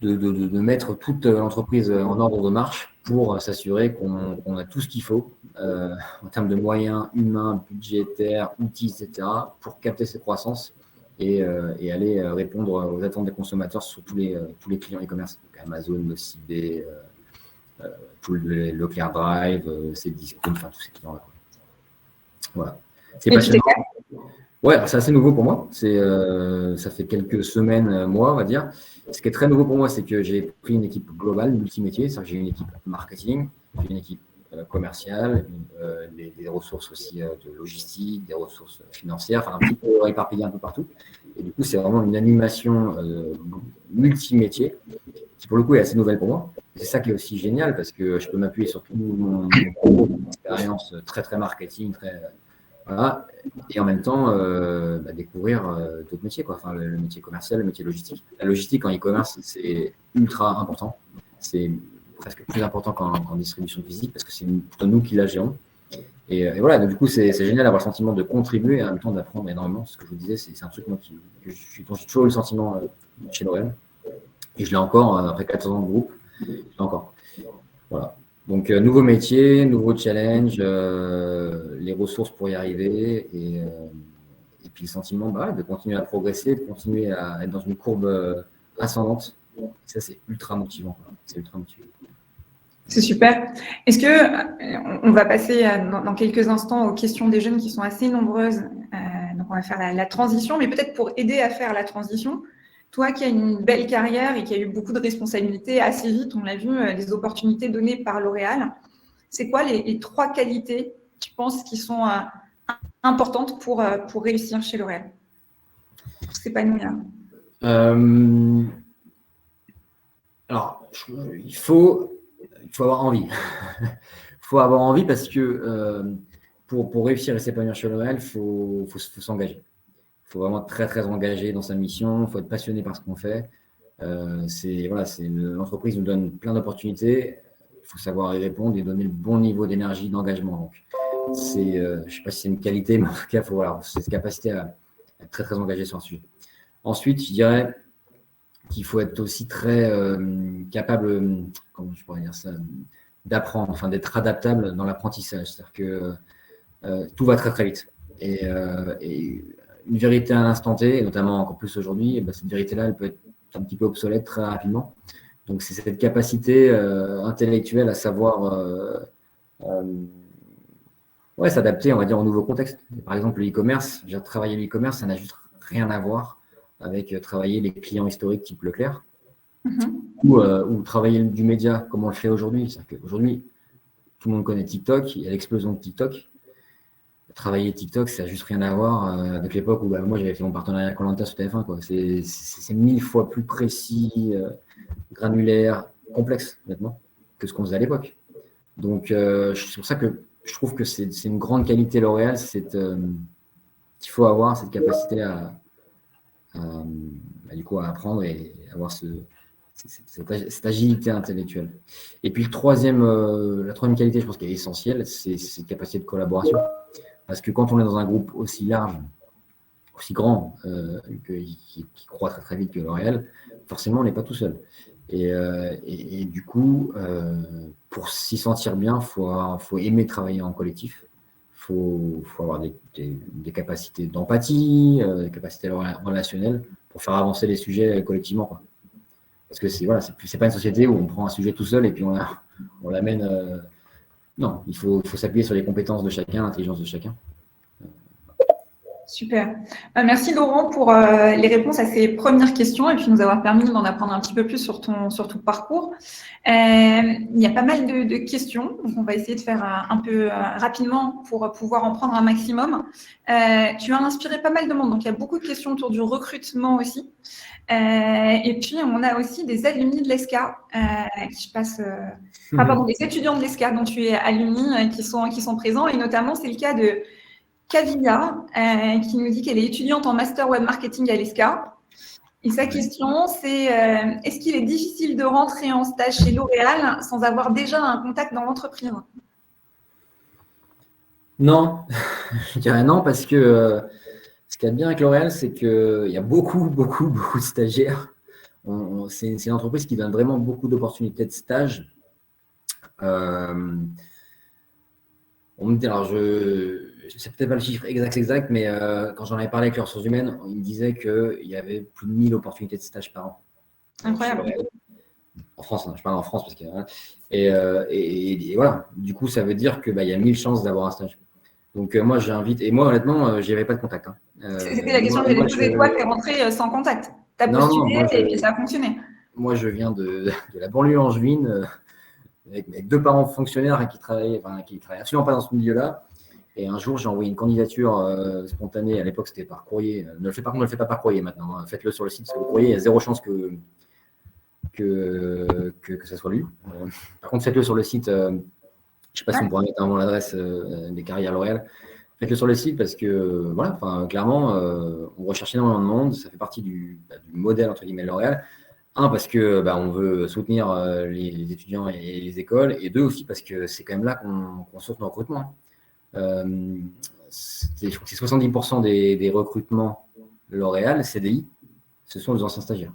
mettre toute l'entreprise en ordre de marche pour s'assurer qu'on a tout ce qu'il faut en termes de moyens humains, budgétaires, outils, etc., pour capter cette croissance et aller répondre aux attentes des consommateurs sur tous les clients e-commerce, donc Amazon, Nocibé, tout le Leclerc Drive, Cdiscount, enfin tous ces clients-là. Voilà. C'est passionnant. Ouais, c'est assez nouveau pour moi. Ça fait quelques semaines, mois, on va dire. Ce qui est très nouveau pour moi, c'est que j'ai pris une équipe globale, multimétier. C'est-à-dire que j'ai une équipe marketing, j'ai une équipe commerciale, des ressources aussi de logistique, des ressources financières, enfin un petit peu éparpillé un peu partout. Et du coup, c'est vraiment une animation multimétier qui, pour le coup, est assez nouvelle pour moi. C'est ça qui est aussi génial parce que je peux m'appuyer sur toute mon expérience très, très marketing, voilà. Et en même temps, découvrir d'autres métiers, quoi. Enfin, le métier commercial, le métier logistique. La logistique en e-commerce, c'est ultra important. C'est presque plus important qu'en distribution physique parce que c'est plutôt nous qui la gérons. Et voilà, donc, du coup, c'est génial d'avoir le sentiment de contribuer et en même temps d'apprendre énormément. Ce que je vous disais, c'est un truc dont j'ai toujours eu le sentiment chez L'Oréal. Et je l'ai encore, après 14 ans de groupe, je l'ai encore. Voilà. Donc, nouveau métier, nouveau challenge, les ressources pour y arriver et puis le sentiment de continuer à progresser, de continuer à être dans une courbe ascendante. Et ça, c'est ultra motivant. C'est ultra motivant. C'est super. Est-ce que on va passer dans quelques instants aux questions des jeunes qui sont assez nombreuses. Donc, on va faire la transition, mais peut-être pour aider à faire la transition, toi qui as une belle carrière et qui as eu beaucoup de responsabilités assez vite, on l'a vu, des opportunités données par L'Oréal, c'est quoi les 3 qualités, tu penses, qui sont importantes pour réussir chez L'Oréal? C'est pas nous là. Alors, il faut avoir envie. Il faut avoir envie parce que pour réussir et s'épanouir chez L'Oréal, il faut s'engager. Il faut vraiment être très, très engagé dans sa mission. Il faut être passionné par ce qu'on fait. L'entreprise nous donne plein d'opportunités. Il faut savoir y répondre et donner le bon niveau d'énergie, d'engagement. Donc, je ne sais pas si c'est une qualité, mais en tout cas, c'est cette capacité à être très, très engagé sur un sujet. Ensuite, je dirais qu'il faut être aussi très capable, comment je pourrais dire ça, d'apprendre, enfin d'être adaptable dans l'apprentissage. C'est-à-dire que tout va très très vite. Et une vérité à l'instant T, et notamment encore plus aujourd'hui, cette vérité-là, elle peut être un petit peu obsolète très rapidement. Donc c'est cette capacité intellectuelle à savoir s'adapter, on va dire, au nouveau contexte. Par exemple, le e-commerce, j'ai travaillé l'e-commerce, ça n'a juste rien à voir avec travailler les clients historiques type Leclerc ou travailler du média comme on le fait aujourd'hui. C'est-à-dire qu'aujourd'hui, tout le monde connaît TikTok, il y a l'explosion de TikTok. Travailler TikTok, ça n'a juste rien à voir avec l'époque où moi j'avais fait mon partenariat avec Koh-Lanta sur TF1. C'est 1000 fois plus précis, granulaire, complexe, honnêtement, que ce qu'on faisait à l'époque. Donc, c'est pour ça que je trouve que c'est une grande qualité L'Oréal, qu'il faut avoir cette capacité à apprendre et avoir cette agilité intellectuelle. Et puis la troisième qualité, je pense qu'elle est essentielle, c'est cette capacité de collaboration. Parce que quand on est dans un groupe aussi large, aussi grand, qui croît très très vite que L'Oréal, forcément on n'est pas tout seul. Et du coup, pour s'y sentir bien, faut aimer travailler en collectif. Faut avoir des capacités d'empathie, des capacités relationnelles pour faire avancer les sujets collectivement, quoi. Parce que c'est pas une société où on prend un sujet tout seul et puis on l'amène. Non, il faut s'appuyer sur les compétences de chacun, l'intelligence de chacun. Super. Merci Laurent pour les réponses à ces premières questions et puis nous avoir permis d'en apprendre un petit peu plus sur ton parcours. Il y a pas mal de questions, donc on va essayer de faire un peu rapidement pour pouvoir en prendre un maximum. Tu as inspiré pas mal de monde, donc il y a beaucoup de questions autour du recrutement aussi. Et puis on a aussi des alumni de l'ESCA des étudiants de l'ESCA dont tu es alumni qui sont présents et notamment c'est le cas de Kavia, qui nous dit qu'elle est étudiante en master web marketing à l'ESCA. Et sa question, c'est est-ce qu'il est difficile de rentrer en stage chez L'Oréal sans avoir déjà un contact dans l'entreprise? Non, je dirais non, parce que ce qu'il y a de bien avec L'Oréal, c'est qu'il y a beaucoup, beaucoup, beaucoup de stagiaires. C'est une entreprise qui donne vraiment beaucoup d'opportunités de stage. On me dit, alors je ne sais peut-être pas le chiffre exact, mais quand j'en avais parlé avec les ressources humaines, ils me disaient qu'il y avait plus de 1000 opportunités de stage par an. Incroyable. En France, je parle en France parce que et voilà. Du coup, ça veut dire que y a 1000 chances d'avoir un stage. Donc moi j'invite, et moi honnêtement, j'y avais pas de contact. C'était la question que j'allais poser. Toi, tu es rentré sans contact. Tu as postulé et puis ça a fonctionné. Moi, je viens de la banlieue angevine. Avec deux parents fonctionnaires qui travaillaient absolument pas dans ce milieu-là. Et un jour, j'ai envoyé une candidature spontanée. À l'époque, c'était par courrier. Ne le faites pas par courrier maintenant. Hein. Faites-le sur le site, parce que le courrier, il y a zéro chance que ça soit lu. Par contre, faites-le sur le site. Je ne sais pas si on pourra mettre avant l'adresse des carrières L'Oréal. Faites-le sur le site parce que, clairement, on recherche énormément de monde. Ça fait partie du modèle, entre guillemets, L'Oréal. Un, parce que on veut soutenir les étudiants et les écoles, et deux aussi parce que c'est quand même là qu'on source nos recrutements. Je crois que c'est 70% des recrutements L'Oréal, CDI, ce sont les anciens stagiaires.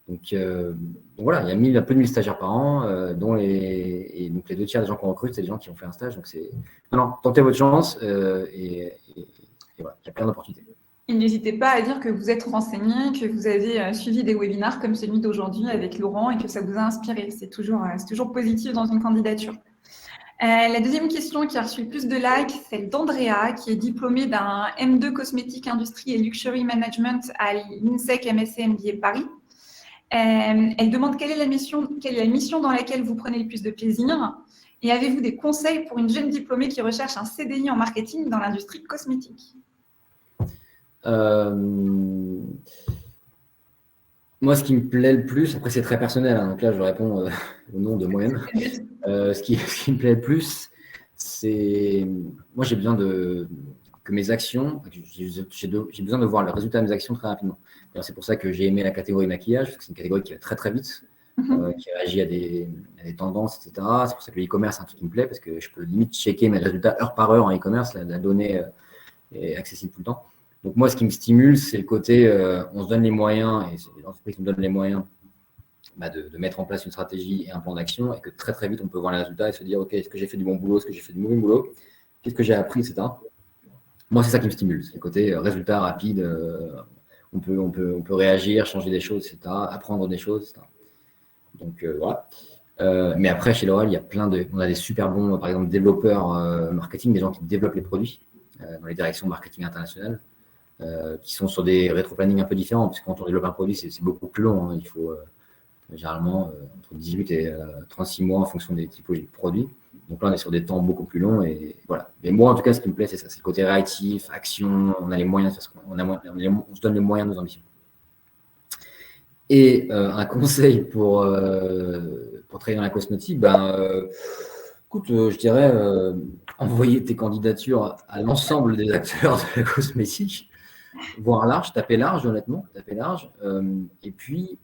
Donc voilà, il y a un peu de 1000 stagiaires par an, dont donc les 2 tiers des gens qu'on recrute, c'est des gens qui ont fait un stage. Donc tentez votre chance et voilà, il y a plein d'opportunités. Et n'hésitez pas à dire que vous êtes renseigné, que vous avez suivi des webinaires comme celui d'aujourd'hui avec Laurent et que ça vous a inspiré. C'est toujours positif dans une candidature. La deuxième question qui a reçu le plus de likes, c'est celle d'Andrea, qui est diplômée d'un M2 Cosmétique Industrie et Luxury Management à l'INSEC MSc MBA Paris. Elle demande quelle est la mission dans laquelle vous prenez le plus de plaisir et avez-vous des conseils pour une jeune diplômée qui recherche un CDI en marketing dans l'industrie cosmétique? Moi, ce qui me plaît le plus, après c'est très personnel, hein, donc là je réponds au nom de moi-même. Ce qui me plaît le plus, c'est moi j'ai besoin que mes actions, j'ai besoin de voir le résultat de mes actions très rapidement. D'ailleurs, c'est pour ça que j'ai aimé la catégorie maquillage, parce que c'est une catégorie qui va très très vite, qui réagit à des tendances, etc. C'est pour ça que le e-commerce c'est un truc qui me plaît, parce que je peux limite checker mes résultats heure par heure en e-commerce, la donnée est accessible tout le temps. Donc moi, ce qui me stimule, c'est le côté, on se donne les moyens, et c'est les entreprises qui nous donnent les moyens de mettre en place une stratégie et un plan d'action, et que très très vite, on peut voir les résultats et se dire, OK, est-ce que j'ai fait du bon boulot, est-ce que j'ai fait du mauvais boulot, qu'est-ce que j'ai appris, etc. Moi, c'est ça qui me stimule, c'est le côté résultat rapide, on peut réagir, changer des choses, etc., apprendre des choses, etc. Donc voilà. Mais après, chez L'Oréal, il y a on a des super bons, par exemple, développeurs marketing, des gens qui développent les produits dans les directions marketing internationales. Qui sont sur des rétro-plannings un peu différents, parce que quand on développe un produit, c'est beaucoup plus long. Hein. Il faut généralement entre 18 et 36 mois en fonction des typologies de produits. Donc là, on est sur des temps beaucoup plus longs. Et voilà. Mais moi, en tout cas, ce qui me plaît, c'est ça. C'est le côté réactif, action. On a les moyens de faire on se donne les moyens de nos ambitions. Et un conseil pour travailler dans la cosmétique, écoute, je dirais envoyer tes candidatures à l'ensemble des acteurs de la cosmétique. Voir large, taper large, honnêtement, taper large. Et puis,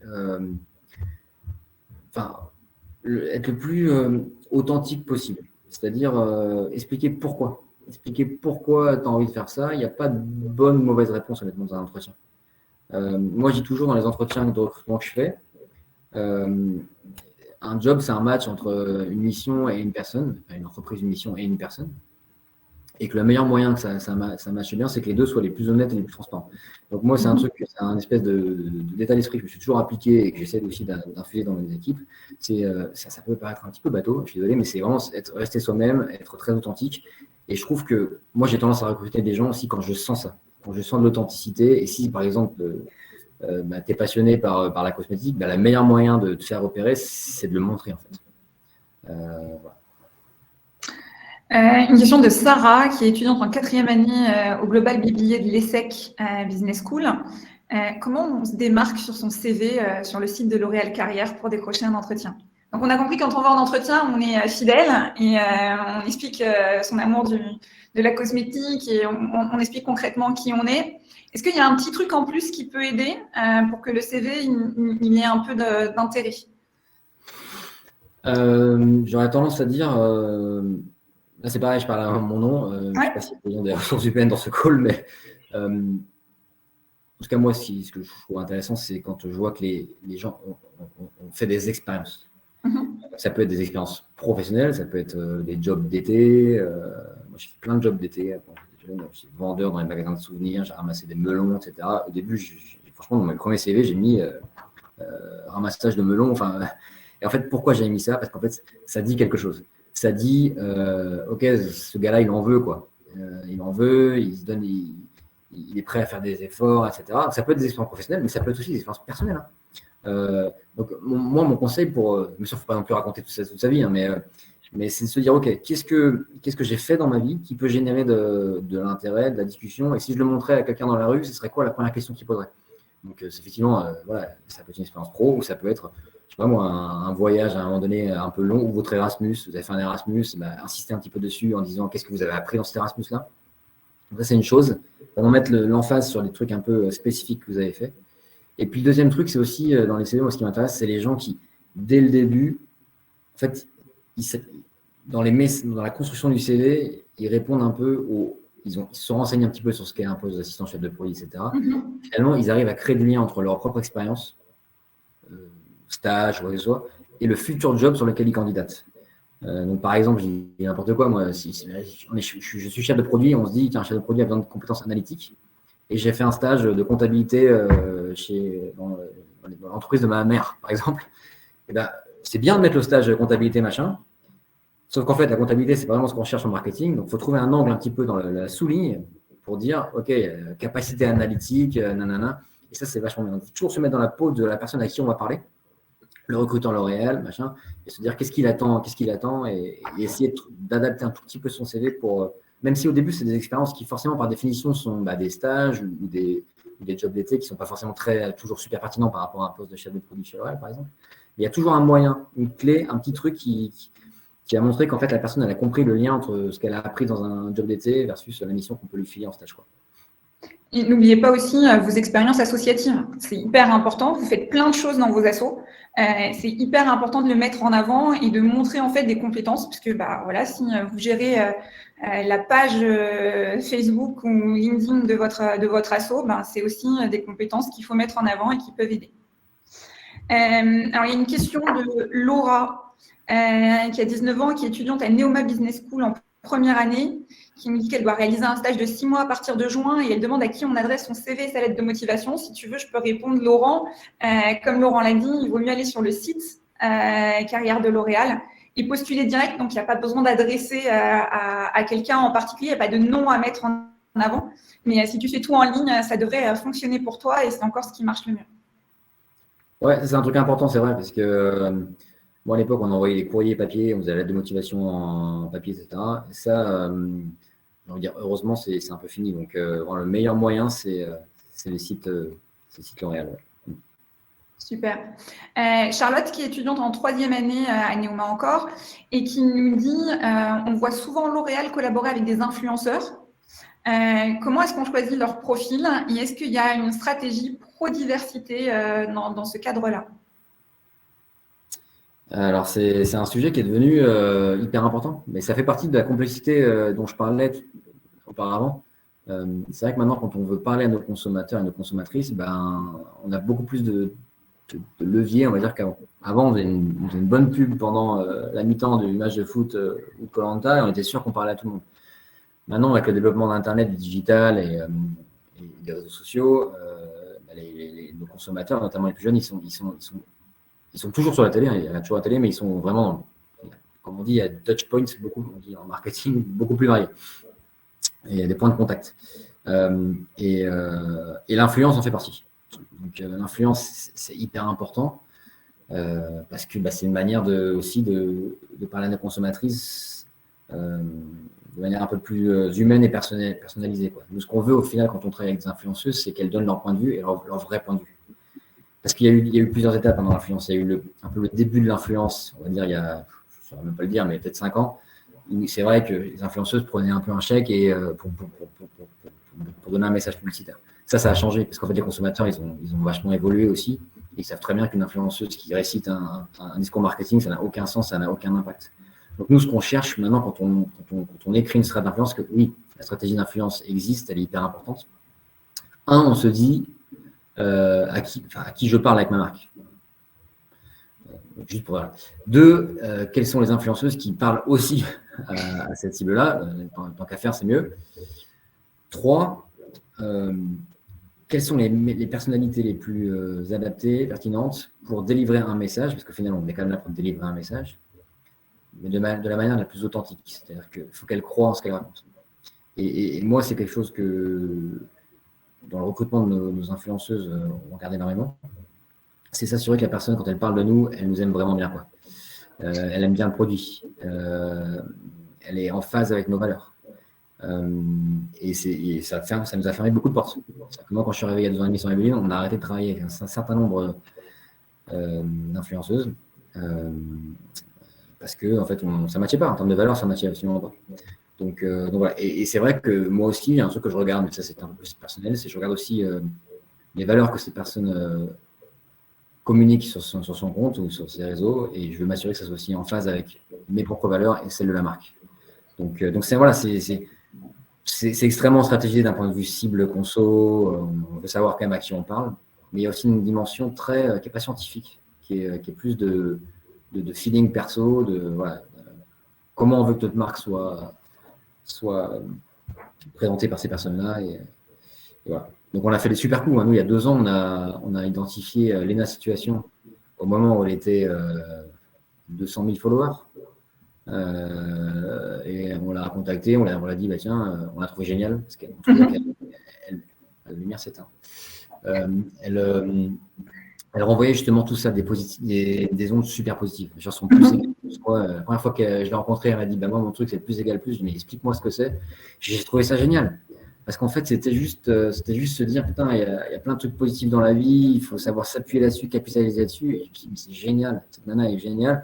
être le plus authentique possible. C'est-à-dire expliquer pourquoi. Expliquer pourquoi tu as envie de faire ça. Il n'y a pas de bonne ou mauvaise réponse, honnêtement, dans un entretien. Moi, je dis toujours dans les entretiens de recrutement que je fais, un job, c'est un match entre une mission et une personne, une entreprise, une mission et une personne. Et que le meilleur moyen que ça matche bien, c'est que les deux soient les plus honnêtes et les plus transparents. Donc moi, c'est un truc, c'est un espèce d'état d'esprit que je me suis toujours appliqué et que j'essaie aussi d'infuser dans mes équipes. Ça peut paraître un petit peu bateau, je suis désolé, mais c'est vraiment rester soi-même, être très authentique. Et je trouve que moi, j'ai tendance à recruter des gens aussi quand je sens ça, quand je sens de l'authenticité. Et si, par exemple, tu es passionné par la cosmétique, le meilleur moyen de te faire repérer, c'est de le montrer, en fait. Voilà. Une question de Sarah, qui est étudiante en 4e année au Global BBA de l'ESSEC Business School. Comment on se démarque sur son CV sur le site de L'Oréal Carrière pour décrocher un entretien? Donc, on a compris, quand on va en entretien, on est fidèle et on explique son amour de la cosmétique et on explique concrètement qui on est. Est-ce qu'il y a un petit truc en plus qui peut aider pour que le CV il ait un peu d'intérêt? J'aurais tendance à dire... Là, c'est pareil, je parle à mon nom. Je ne sais pas s'il y a besoin des ressources humaines dans ce call, mais en tout cas, moi, ce que je trouve intéressant, c'est quand je vois que les gens ont fait des expériences. Ça peut être des expériences professionnelles, ça peut être des jobs d'été. Moi, j'ai fait plein de jobs d'été. J'étais vendeur dans les magasins de souvenirs, j'ai ramassé des melons, etc. Au début, franchement, dans mes premiers CV, j'ai mis ramassage de melons. Et en fait, pourquoi j'ai mis ça? Parce qu'en fait, ça dit quelque chose. Ça dit, OK, ce gars-là, il en veut, quoi. Il en veut, il se donne, il est prêt à faire des efforts, etc. Donc, ça peut être des expériences professionnelles, mais ça peut être aussi des expériences personnelles. Hein. Donc, moi, mon conseil bien sûr, il ne faut pas non plus raconter toute sa vie, hein, mais c'est de se dire, OK, qu'est-ce que j'ai fait dans ma vie qui peut générer de l'intérêt, de la discussion? Et si je le montrais à quelqu'un dans la rue, ce serait quoi la première question qu'il poserait? Donc, c'est effectivement, voilà, ça peut être une expérience pro ou ça peut être, je sais pas moi, un voyage à un moment donné un peu long ou votre Erasmus, vous avez fait un Erasmus, insistez un petit peu dessus en disant qu'est-ce que vous avez appris dans cet Erasmus-là. Donc, ça, c'est une chose. Vraiment mettre l'emphase sur les trucs un peu spécifiques que vous avez fait. Et puis, le deuxième truc, c'est aussi dans les CV, moi, ce qui m'intéresse, c'est les gens qui, dès le début, en fait, dans la construction du CV, ils répondent un peu ils se sont renseignés un petit peu sur ce qu'est un poste d'assistant chef de produit, etc. Finalement, ils arrivent à créer des liens entre leur propre expérience, stage, quoi que ce soit, et le futur job sur lequel ils candidatent. Donc, par exemple, je dis n'importe quoi, moi, je suis chef de produit, on se dit qu'un chef de produit a besoin de compétences analytiques, et j'ai fait un stage de comptabilité dans l'entreprise de ma mère, par exemple. Et c'est bien de mettre le stage de comptabilité, machin, sauf qu'en fait, la comptabilité, c'est vraiment ce qu'on cherche en marketing. Donc, il faut trouver un angle un petit peu dans la sous-ligne pour dire, OK, capacité analytique, nanana. Et ça, c'est vachement bien. Il faut toujours se mettre dans la peau de la personne à qui on va parler, le recruteur L'Oréal, machin, et se dire qu'est-ce qu'il attend, et essayer d'adapter un tout petit peu son CV pour, même si au début, c'est des expériences qui, forcément, par définition, sont des stages ou des jobs d'été qui ne sont pas forcément toujours super pertinents par rapport à un poste de chef de produit chez L'Oréal, par exemple. Mais il y a toujours un moyen, une clé, un petit truc qui a montré qu'en fait, la personne elle a compris le lien entre ce qu'elle a appris dans un job d'été versus la mission qu'on peut lui filer en stage, quoi. Et n'oubliez pas aussi vos expériences associatives. C'est hyper important. Vous faites plein de choses dans vos assos. C'est hyper important de le mettre en avant et de montrer en fait des compétences, parce que voilà, si vous gérez la page Facebook ou LinkedIn de votre asso, c'est aussi des compétences qu'il faut mettre en avant et qui peuvent aider. Alors, il y a une question de Laura, qui a 19 ans, qui est étudiante à Neoma Business School en première année, qui nous dit qu'elle doit réaliser un stage de 6 mois à partir de juin et elle demande à qui on adresse son CV et sa lettre de motivation. Si tu veux, je peux répondre, Laurent. Comme Laurent l'a dit, il vaut mieux aller sur le site Carrière de L'Oréal et postuler direct. Donc, il n'y a pas besoin d'adresser à quelqu'un en particulier. Il n'y a pas de nom à mettre en avant. Mais si tu fais tout en ligne, ça devrait fonctionner pour toi et c'est encore ce qui marche le mieux. Ouais, c'est un truc important, c'est vrai, parce que moi, à l'époque, on envoyait les courriers papier, on faisait la lettre de motivation en papier, etc. Et ça, j'ai envie de dire, heureusement, c'est un peu fini. Donc, le meilleur moyen, c'est les sites L'Oréal. Ouais. Super. Charlotte, qui est étudiante en 3e année à Neoma encore, et qui nous dit on voit souvent L'Oréal collaborer avec des influenceurs. Comment est-ce qu'on choisit leur profil et est-ce qu'il y a une stratégie pro-diversité dans ce cadre-là? Alors, c'est un sujet qui est devenu hyper important, mais ça fait partie de la complexité dont je parlais auparavant. C'est vrai que maintenant, quand on veut parler à nos consommateurs et nos consommatrices, on a beaucoup plus de leviers, on va dire qu'avant. Avant, on faisait une bonne pub pendant la mi-temps du match de foot ou de Koh-Lanta et on était sûr qu'on parlait à tout le monde. Maintenant, avec le développement d'Internet, du digital et des réseaux sociaux, nos consommateurs, notamment les plus jeunes, ils sont toujours sur la télé, il y a toujours la télé, mais ils sont vraiment, comme on dit, il y a touch points, on dit en marketing, beaucoup plus variés. Et il y a des points de contact. Et l'influence en fait partie. Donc l'influence, c'est hyper important parce que c'est une manière aussi de parler à nos consommatrices de manière un peu plus humaine et personnalisée, quoi. Nous, ce qu'on veut au final quand on travaille avec des influenceuses, c'est qu'elles donnent leur point de vue et leur vrai point de vue. Parce qu'il y a eu plusieurs étapes dans l'influence. Il y a eu un peu le début de l'influence, on va dire, je ne saurais même pas le dire, mais peut-être 5 ans. C'est vrai que les influenceuses prenaient un peu un chèque et, pour donner un message publicitaire. Ça a changé parce qu'en fait, les consommateurs, ils ont vachement évolué aussi. Et ils savent très bien qu'une influenceuse qui récite un discours marketing, ça n'a aucun sens, ça n'a aucun impact. Donc nous, ce qu'on cherche maintenant quand on écrit une stratégie d'influence, que oui, la stratégie d'influence existe, elle est hyper importante. On se dit à qui je parle avec ma marque. Juste pour voilà. 2, quelles sont les influenceuses qui parlent aussi à cette cible-là, tant qu'à faire, c'est mieux. 3, quelles sont les personnalités les plus adaptées, pertinentes pour délivrer un message, parce qu'au final, on est quand même là pour délivrer un message, mais de la manière la plus authentique. C'est-à-dire qu'il faut qu'elle croie en ce qu'elle raconte. Et moi, c'est quelque chose que, dans le recrutement de nos influenceuses, on regarde énormément. C'est s'assurer que la personne, quand elle parle de nous, elle nous aime vraiment bien, quoi. Elle aime bien le produit. Elle est en phase avec nos valeurs. Et ça nous a fermé beaucoup de portes. Moi, quand je suis arrivé il y a 2 ans et demi sur Maybelline, on a arrêté de travailler avec un certain nombre d'influenceuses parce que en fait, ça ne matchait pas. En termes de valeurs, ça ne matchait absolument pas. Donc voilà. Et c'est vrai que moi aussi, il y a un truc que je regarde, mais ça c'est un peu plus personnel, c'est que je regarde aussi les valeurs que ces personnes communiquent sur son compte ou sur ses réseaux, et je veux m'assurer que ça soit aussi en phase avec mes propres valeurs et celles de la marque. Donc c'est extrêmement stratégique d'un point de vue cible conso. On veut savoir quand même à qui on parle, mais il y a aussi une dimension qui n'est pas scientifique, qui est plus de feeling perso, voilà, comment on veut que notre marque soit présentée par ces personnes-là. Et voilà. Donc on a fait des super coups. Nous, il y a 2 ans, on a identifié Lena Situation au moment où elle était 200 000 followers. Et on l'a contactée, on l'a dit, tiens, on l'a trouvé géniale, parce qu'elle la lumière s'éteint. Elle renvoyait justement tout ça, des ondes super positives. Genre sont plus égales plus. La première fois que je l'ai rencontrée, elle m'a dit, moi, mon truc, c'est plus égal plus. Je lui ai dit, mais explique-moi ce que c'est. J'ai trouvé ça génial. Parce qu'en fait, c'était juste se dire, putain, il y a plein de trucs positifs dans la vie, il faut se dire, putain, il y a plein de trucs positifs dans la vie, il faut savoir s'appuyer là-dessus, capitaliser là-dessus. Et je me suis dit, c'est génial, cette nana est géniale.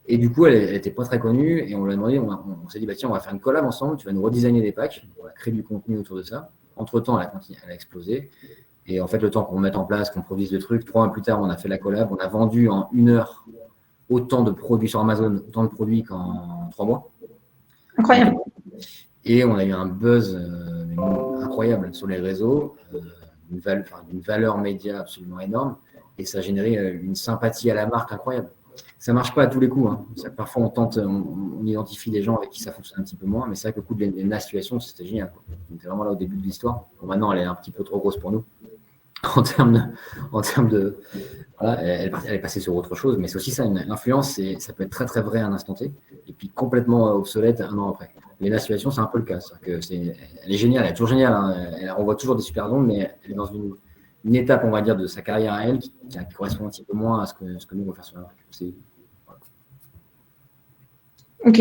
Et du coup, elle était pas très connue et on lui a demandé, on s'est dit, bah, tiens, on va faire une collab ensemble, tu vas nous redesigner des packs, on va créer du contenu autour de ça. Entre-temps, elle a explosé. Et en fait, le temps qu'on mette en place, qu'on produise le truc, 3 mois plus tard, on a fait la collab, on a vendu en 1 heure autant de produits sur Amazon, autant de produits qu'en 3 mois. Incroyable. Et on a eu un buzz incroyable sur les réseaux, d'une valeur média absolument énorme. Et ça a généré une sympathie à la marque incroyable. Ça ne marche pas à tous les coups. Hein. Parfois, on identifie des gens avec qui ça fonctionne un petit peu moins. Mais c'est vrai que le coup de la situation, c'était génial. On était vraiment là au début de l'histoire. Bon, maintenant, elle est un petit peu trop grosse pour nous. En termes de voilà, elle est passée sur autre chose. Mais c'est aussi ça, l'influence, ça peut être très, très vrai à un instant T. Et puis complètement obsolète 1 an après. Lena Situation, c'est un peu le cas. Elle est géniale, elle est toujours géniale. Hein. On voit toujours des super ondes, mais elle est dans une étape, on va dire, de sa carrière à elle qui correspond un petit peu moins à ce que nous, on va faire sur la marque. Ok.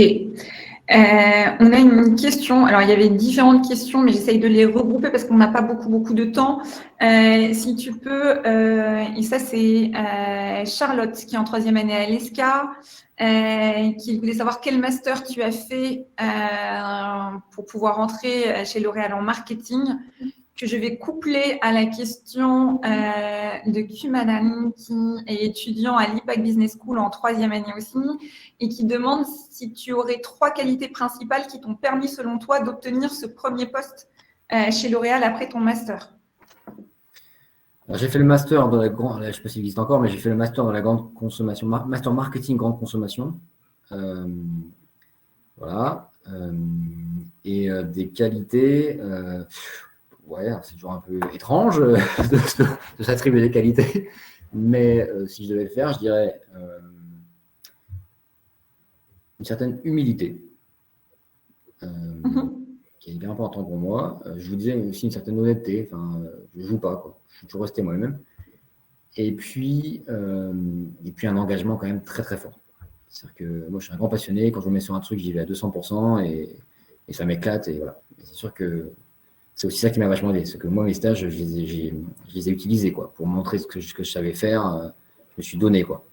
On a une question. Alors, il y avait différentes questions, mais j'essaye de les regrouper parce qu'on n'a pas beaucoup de temps. Si tu peux, et ça, c'est Charlotte qui est en 3e année à l'ESCA, qui voulait savoir quel master tu as fait pour pouvoir rentrer chez L'Oréal en marketing, que je vais coupler à la question de Kumadan, qui est étudiant à l'IPAC Business School en 3e année aussi, et qui demande si tu aurais 3 qualités principales qui t'ont permis, selon toi, d'obtenir ce premier poste chez L'Oréal après ton master. Alors, j'ai fait le master dans je ne sais pas s'il existe encore, mais j'ai fait le master dans la grande consommation, master marketing grande consommation. Voilà. Et des qualités. Ouais, c'est toujours un peu étrange de s'attribuer des qualités, mais si je devais le faire, je dirais une certaine humilité, qui est bien important pour moi. Je vous disais aussi une certaine honnêteté, je ne joue pas, quoi. Je suis toujours resté moi-même. Et puis un engagement quand même très très fort. C'est-à-dire que moi je suis un grand passionné, quand je me mets sur un truc, j'y vais à 200% et ça m'éclate. Et voilà. Et c'est sûr que c'est aussi ça qui m'a vachement aidé. C'est que moi, mes stages, je les ai utilisés quoi, pour montrer ce que je savais faire. Je me suis donné, quoi.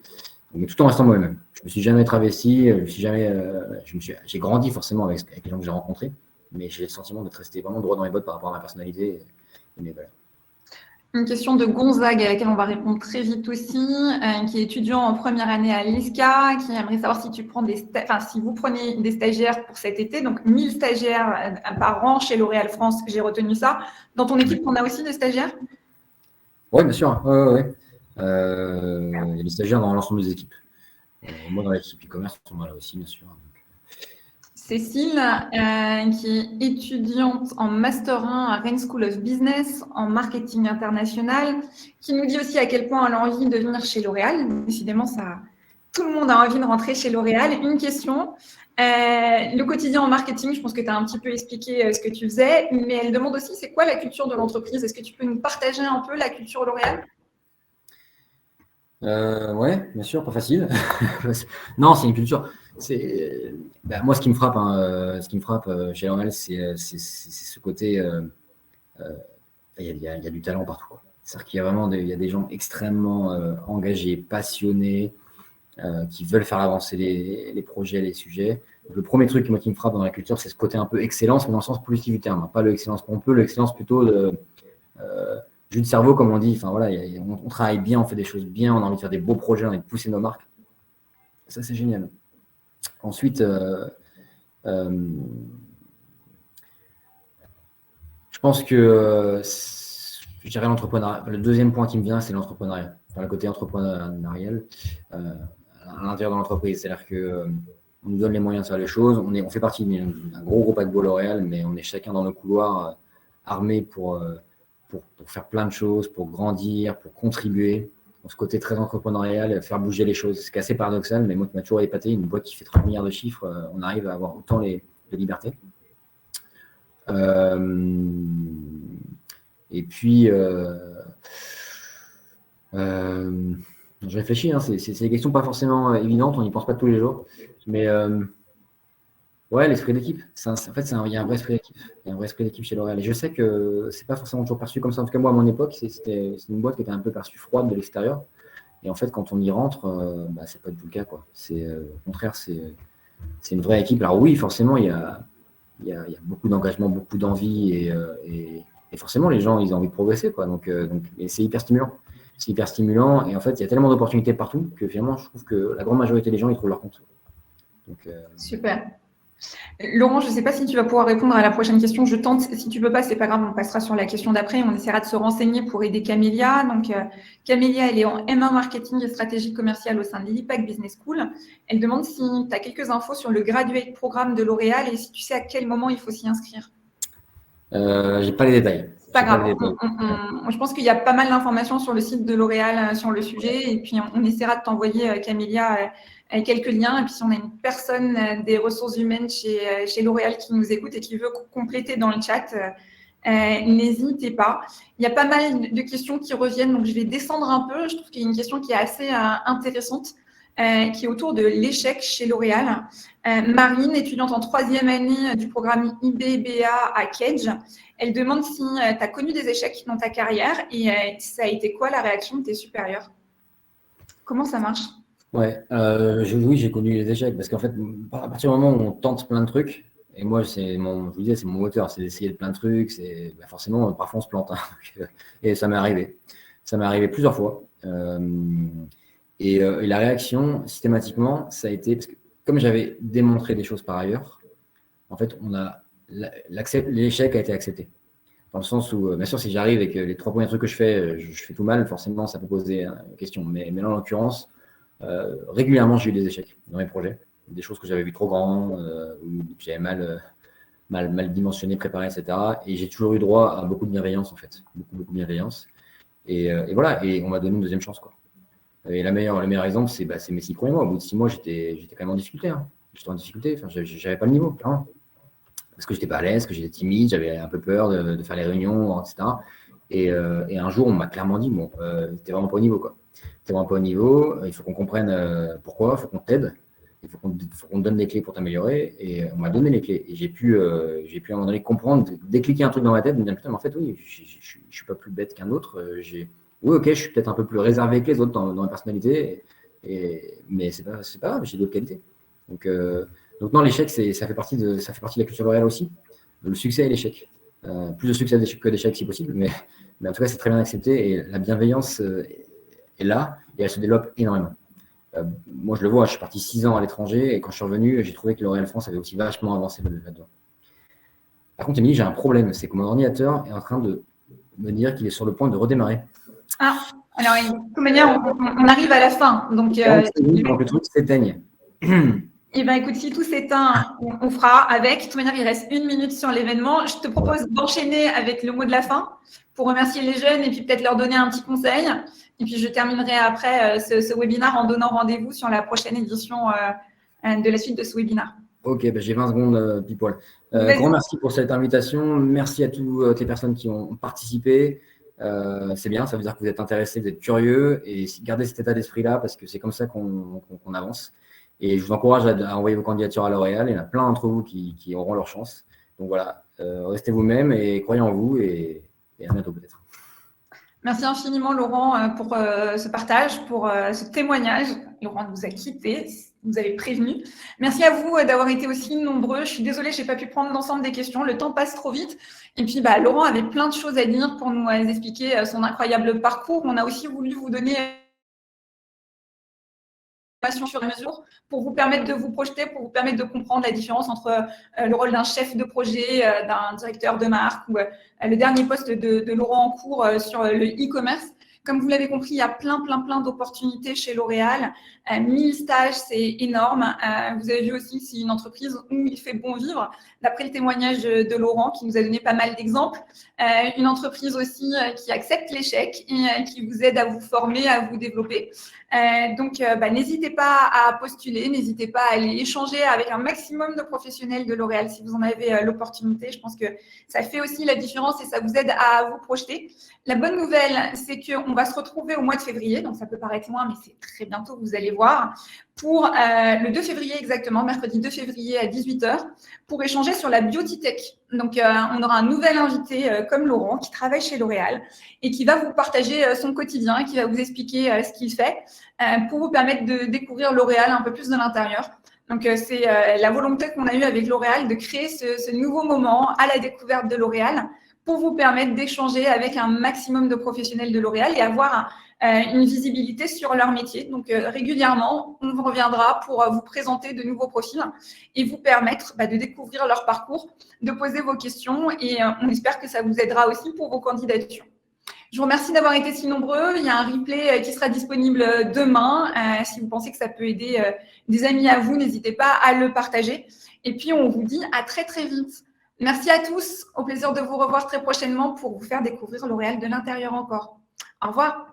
Donc, tout en restant moi-même. Je ne me suis jamais travesti. J'ai grandi forcément avec les gens que j'ai rencontrés, mais j'ai le sentiment d'être resté vraiment droit dans les bottes par rapport à ma personnalité et mes valeurs. Une question de Gonzague à laquelle on va répondre très vite aussi, qui est étudiant en 1re année à l'ISCA, qui aimerait savoir si tu prends si vous prenez des stagiaires pour cet été, donc 1000 stagiaires par an chez L'Oréal France, j'ai retenu ça. Dans ton équipe, on a aussi des stagiaires? Oui, bien sûr. Ouais. Il y a des stagiaires dans l'ensemble des équipes. Moi, dans l'équipe e-commerce, on sont là aussi, bien sûr. Cécile, qui est étudiante en Master 1 à Rennes School of Business en marketing international, qui nous dit aussi à quel point elle a envie de venir chez L'Oréal. Décidément, tout le monde a envie de rentrer chez L'Oréal. Une question, le quotidien en marketing, je pense que tu as un petit peu expliqué ce que tu faisais, mais elle demande aussi, c'est quoi la culture de l'entreprise? Est-ce que tu peux nous partager un peu la culture L'Oréal? Ouais, bien sûr, pas facile. Non, c'est une culture. Moi, ce qui me frappe, chez L'Oréal, c'est ce côté. Il y a du talent partout, quoi. C'est-à-dire qu'il y a vraiment il y a des gens extrêmement engagés, passionnés, qui veulent faire avancer les projets, les sujets. Donc, le premier truc qui me frappe dans la culture, c'est ce côté un peu excellence, mais dans le sens positif du terme, hein. Pas l'excellence pompeux, l'excellence plutôt de jus de cerveau, comme on dit. Enfin, voilà, on travaille bien, on fait des choses bien, on a envie de faire des beaux projets, on a envie de pousser nos marques. Ça, c'est génial. Ensuite, je pense que je dirais l'entrepreneuriat. Le deuxième point qui me vient, c'est l'entrepreneuriat. Enfin, le côté entrepreneurial à l'intérieur de l'entreprise. C'est-à-dire qu'on nous donne les moyens de faire les choses. On fait partie d'un gros groupe paquebot L'Oréal, mais on est chacun dans nos couloirs armés pour faire plein de choses, pour grandir, pour contribuer. Donc, ce côté très entrepreneurial, faire bouger les choses. C'est assez paradoxal, mais moi qui m'a toujours épaté, une boîte qui fait 30 milliards de chiffres, on arrive à avoir autant de liberté. Et puis, je réfléchis, hein, c'est des questions pas forcément évidentes, on n'y pense pas tous les jours, mais Ouais, l'esprit d'équipe. En fait, il y a un vrai esprit d'équipe. Il y a un vrai esprit d'équipe chez L'Oréal. Et je sais que c'est pas forcément toujours perçu comme ça. En tout cas, moi, à mon époque, c'était une boîte qui était un peu perçue froide de l'extérieur. Et en fait, quand on y rentre, c'est pas du tout le cas, quoi. Au contraire, c'est une vraie équipe. Alors oui, forcément, il y a beaucoup d'engagement, beaucoup d'envie et forcément, les gens, ils ont envie de progresser, quoi. Et c'est hyper stimulant. C'est hyper stimulant. Et en fait, il y a tellement d'opportunités partout que finalement, je trouve que la grande majorité des gens, ils trouvent leur compte. Super. Laurent, je ne sais pas si tu vas pouvoir répondre à la prochaine question. Je tente. Si tu ne peux pas, c'est pas grave. On passera sur la question d'après. On essaiera de se renseigner pour aider Camélia. Donc, Camélia, elle est en M1 marketing et stratégie commerciale au sein de l'IPAC Business School. Elle demande si tu as quelques infos sur le graduate programme de L'Oréal et si tu sais à quel moment il faut s'y inscrire. J'ai pas les détails. C'est pas grave. Je pense qu'il y a pas mal d'informations sur le site de L'Oréal sur le sujet. Et puis, on essaiera de t'envoyer, Camélia, quelques liens. Et puis, si on a une personne des ressources humaines chez L'Oréal qui nous écoute et qui veut compléter dans le chat, n'hésitez pas. Il y a pas mal de questions qui reviennent. Donc, je vais descendre un peu. Je trouve qu'il y a une question qui est assez intéressante, qui est autour de l'échec chez L'Oréal. Marine, étudiante en 3e année du programme IBBA à Cage, elle demande si tu as connu des échecs dans ta carrière et ça a été quoi la réaction de tes supérieurs? Comment ça marche? Ouais, oui, j'ai connu les échecs parce qu'en fait, à partir du moment où on tente plein de trucs, et moi, je vous disais, c'est mon moteur, c'est d'essayer plein de trucs, forcément, parfois on se plante, hein. Et ça m'est arrivé. Ça m'est arrivé plusieurs fois. Et la réaction, systématiquement, ça a été, parce que comme j'avais démontré des choses par ailleurs, en fait, l'échec a été accepté. Dans le sens où, bien sûr, si j'arrive et que les 3 premiers trucs que je fais tout mal, forcément, ça peut poser une question. Mais là, en l'occurrence, régulièrement, j'ai eu des échecs dans mes projets, des choses que j'avais vues trop grands, ou que j'avais mal dimensionné, préparé, etc. Et j'ai toujours eu droit à beaucoup de bienveillance, en fait, beaucoup de bienveillance. Et voilà, et on m'a donné une deuxième chance, quoi. Et le meilleur exemple, c'est mes 6 premiers mois. Au bout de 6 mois, j'étais quand même en difficulté, hein. J'étais en difficulté, enfin, j'avais pas le niveau, clairement. Parce que j'étais pas à l'aise, que j'étais timide, j'avais un peu peur de faire les réunions, etc. Et un jour, on m'a clairement dit, bon, t'es vraiment pas au niveau, quoi. T'es vraiment pas au niveau, il faut qu'on comprenne pourquoi, il faut qu'on t'aide, il faut qu'on te donne des clés pour t'améliorer. Et on m'a donné les clés. Et j'ai pu à un moment donné comprendre, décliquer un truc dans ma tête, me dire, putain, mais en fait, oui, je suis pas plus bête qu'un autre. Oui, ok, je suis peut-être un peu plus réservé que les autres dans ma personnalité, mais c'est pas grave, j'ai d'autres qualités. Donc non, l'échec, ça fait partie de la culture L'Oréal aussi, le succès et l'échec. Plus de succès que d'échec si possible, mais en tout cas, c'est très bien accepté et la bienveillance est là et elle se développe énormément. Moi, je le vois, je suis parti 6 ans à l'étranger et quand je suis revenu, j'ai trouvé que L'Oréal France avait aussi vachement avancé là-dedans. Par contre, Émilie, j'ai un problème, c'est que mon ordinateur est en train de me dire qu'il est sur le point de redémarrer. Ah, alors, de toute manière, on arrive à la fin. Donc, le truc s'éteigne. Eh bien, écoute, si tout s'éteint, on fera avec. De toute manière, il reste 1 minute sur l'événement. Je te propose d'enchaîner avec le mot de la fin pour remercier les jeunes et puis peut-être leur donner un petit conseil. Et puis, je terminerai après ce webinaire en donnant rendez-vous sur la prochaine édition de la suite de ce webinaire. Ok, j'ai 20 secondes, People. Grand merci pour cette invitation. Merci à toutes les personnes qui ont participé. C'est bien, ça veut dire que vous êtes intéressés, vous êtes curieux et gardez cet état d'esprit-là parce que c'est comme ça qu'on avance. Et je vous encourage à envoyer vos candidatures à L'Oréal. Il y en a plein d'entre vous qui auront leur chance. Donc voilà, restez vous-même et croyez en vous et à bientôt peut-être. Merci infiniment, Laurent, pour ce partage, pour ce témoignage. Laurent nous a quittés, vous avez prévenu. Merci à vous d'avoir été aussi nombreux. Je suis désolée, je n'ai pas pu prendre l'ensemble des questions. Le temps passe trop vite. Et puis, Laurent avait plein de choses à dire pour nous expliquer son incroyable parcours. On a aussi voulu vous donner sur mesure pour vous permettre de vous projeter, pour vous permettre de comprendre la différence entre le rôle d'un chef de projet, d'un directeur de marque ou le dernier poste de Laurent en cours sur le e-commerce. Comme vous l'avez compris, il y a plein d'opportunités chez L'Oréal. 1000 stages, c'est énorme. Vous avez vu aussi que c'est une entreprise où il fait bon vivre, d'après le témoignage de Laurent, qui nous a donné pas mal d'exemples. Une entreprise aussi qui accepte l'échec et qui vous aide à vous former, à vous développer. Donc, n'hésitez pas à postuler, n'hésitez pas à aller échanger avec un maximum de professionnels de L'Oréal si vous en avez l'opportunité. Je pense que ça fait aussi la différence et ça vous aide à vous projeter. La bonne nouvelle, c'est qu'on on va se retrouver au mois de février, donc ça peut paraître loin, mais c'est très bientôt, vous allez voir, pour le 2 février exactement, mercredi 2 février à 18h, pour échanger sur la Beauty-Tech. Donc, on aura un nouvel invité comme Laurent, qui travaille chez L'Oréal et qui va vous partager son quotidien, qui va vous expliquer ce qu'il fait pour vous permettre de découvrir L'Oréal un peu plus de l'intérieur. Donc, c'est la volonté qu'on a eue avec L'Oréal de créer ce nouveau moment à la découverte de L'Oréal pour vous permettre d'échanger avec un maximum de professionnels de L'Oréal et avoir une visibilité sur leur métier. Donc, régulièrement, on vous reviendra pour vous présenter de nouveaux profils et vous permettre de découvrir leur parcours, de poser vos questions et on espère que ça vous aidera aussi pour vos candidatures. Je vous remercie d'avoir été si nombreux. Il y a un replay qui sera disponible demain. Si vous pensez que ça peut aider des amis à vous, n'hésitez pas à le partager. Et puis, on vous dit à très, très vite. Merci à tous. Au plaisir de vous revoir très prochainement pour vous faire découvrir L'Oréal de l'intérieur encore. Au revoir.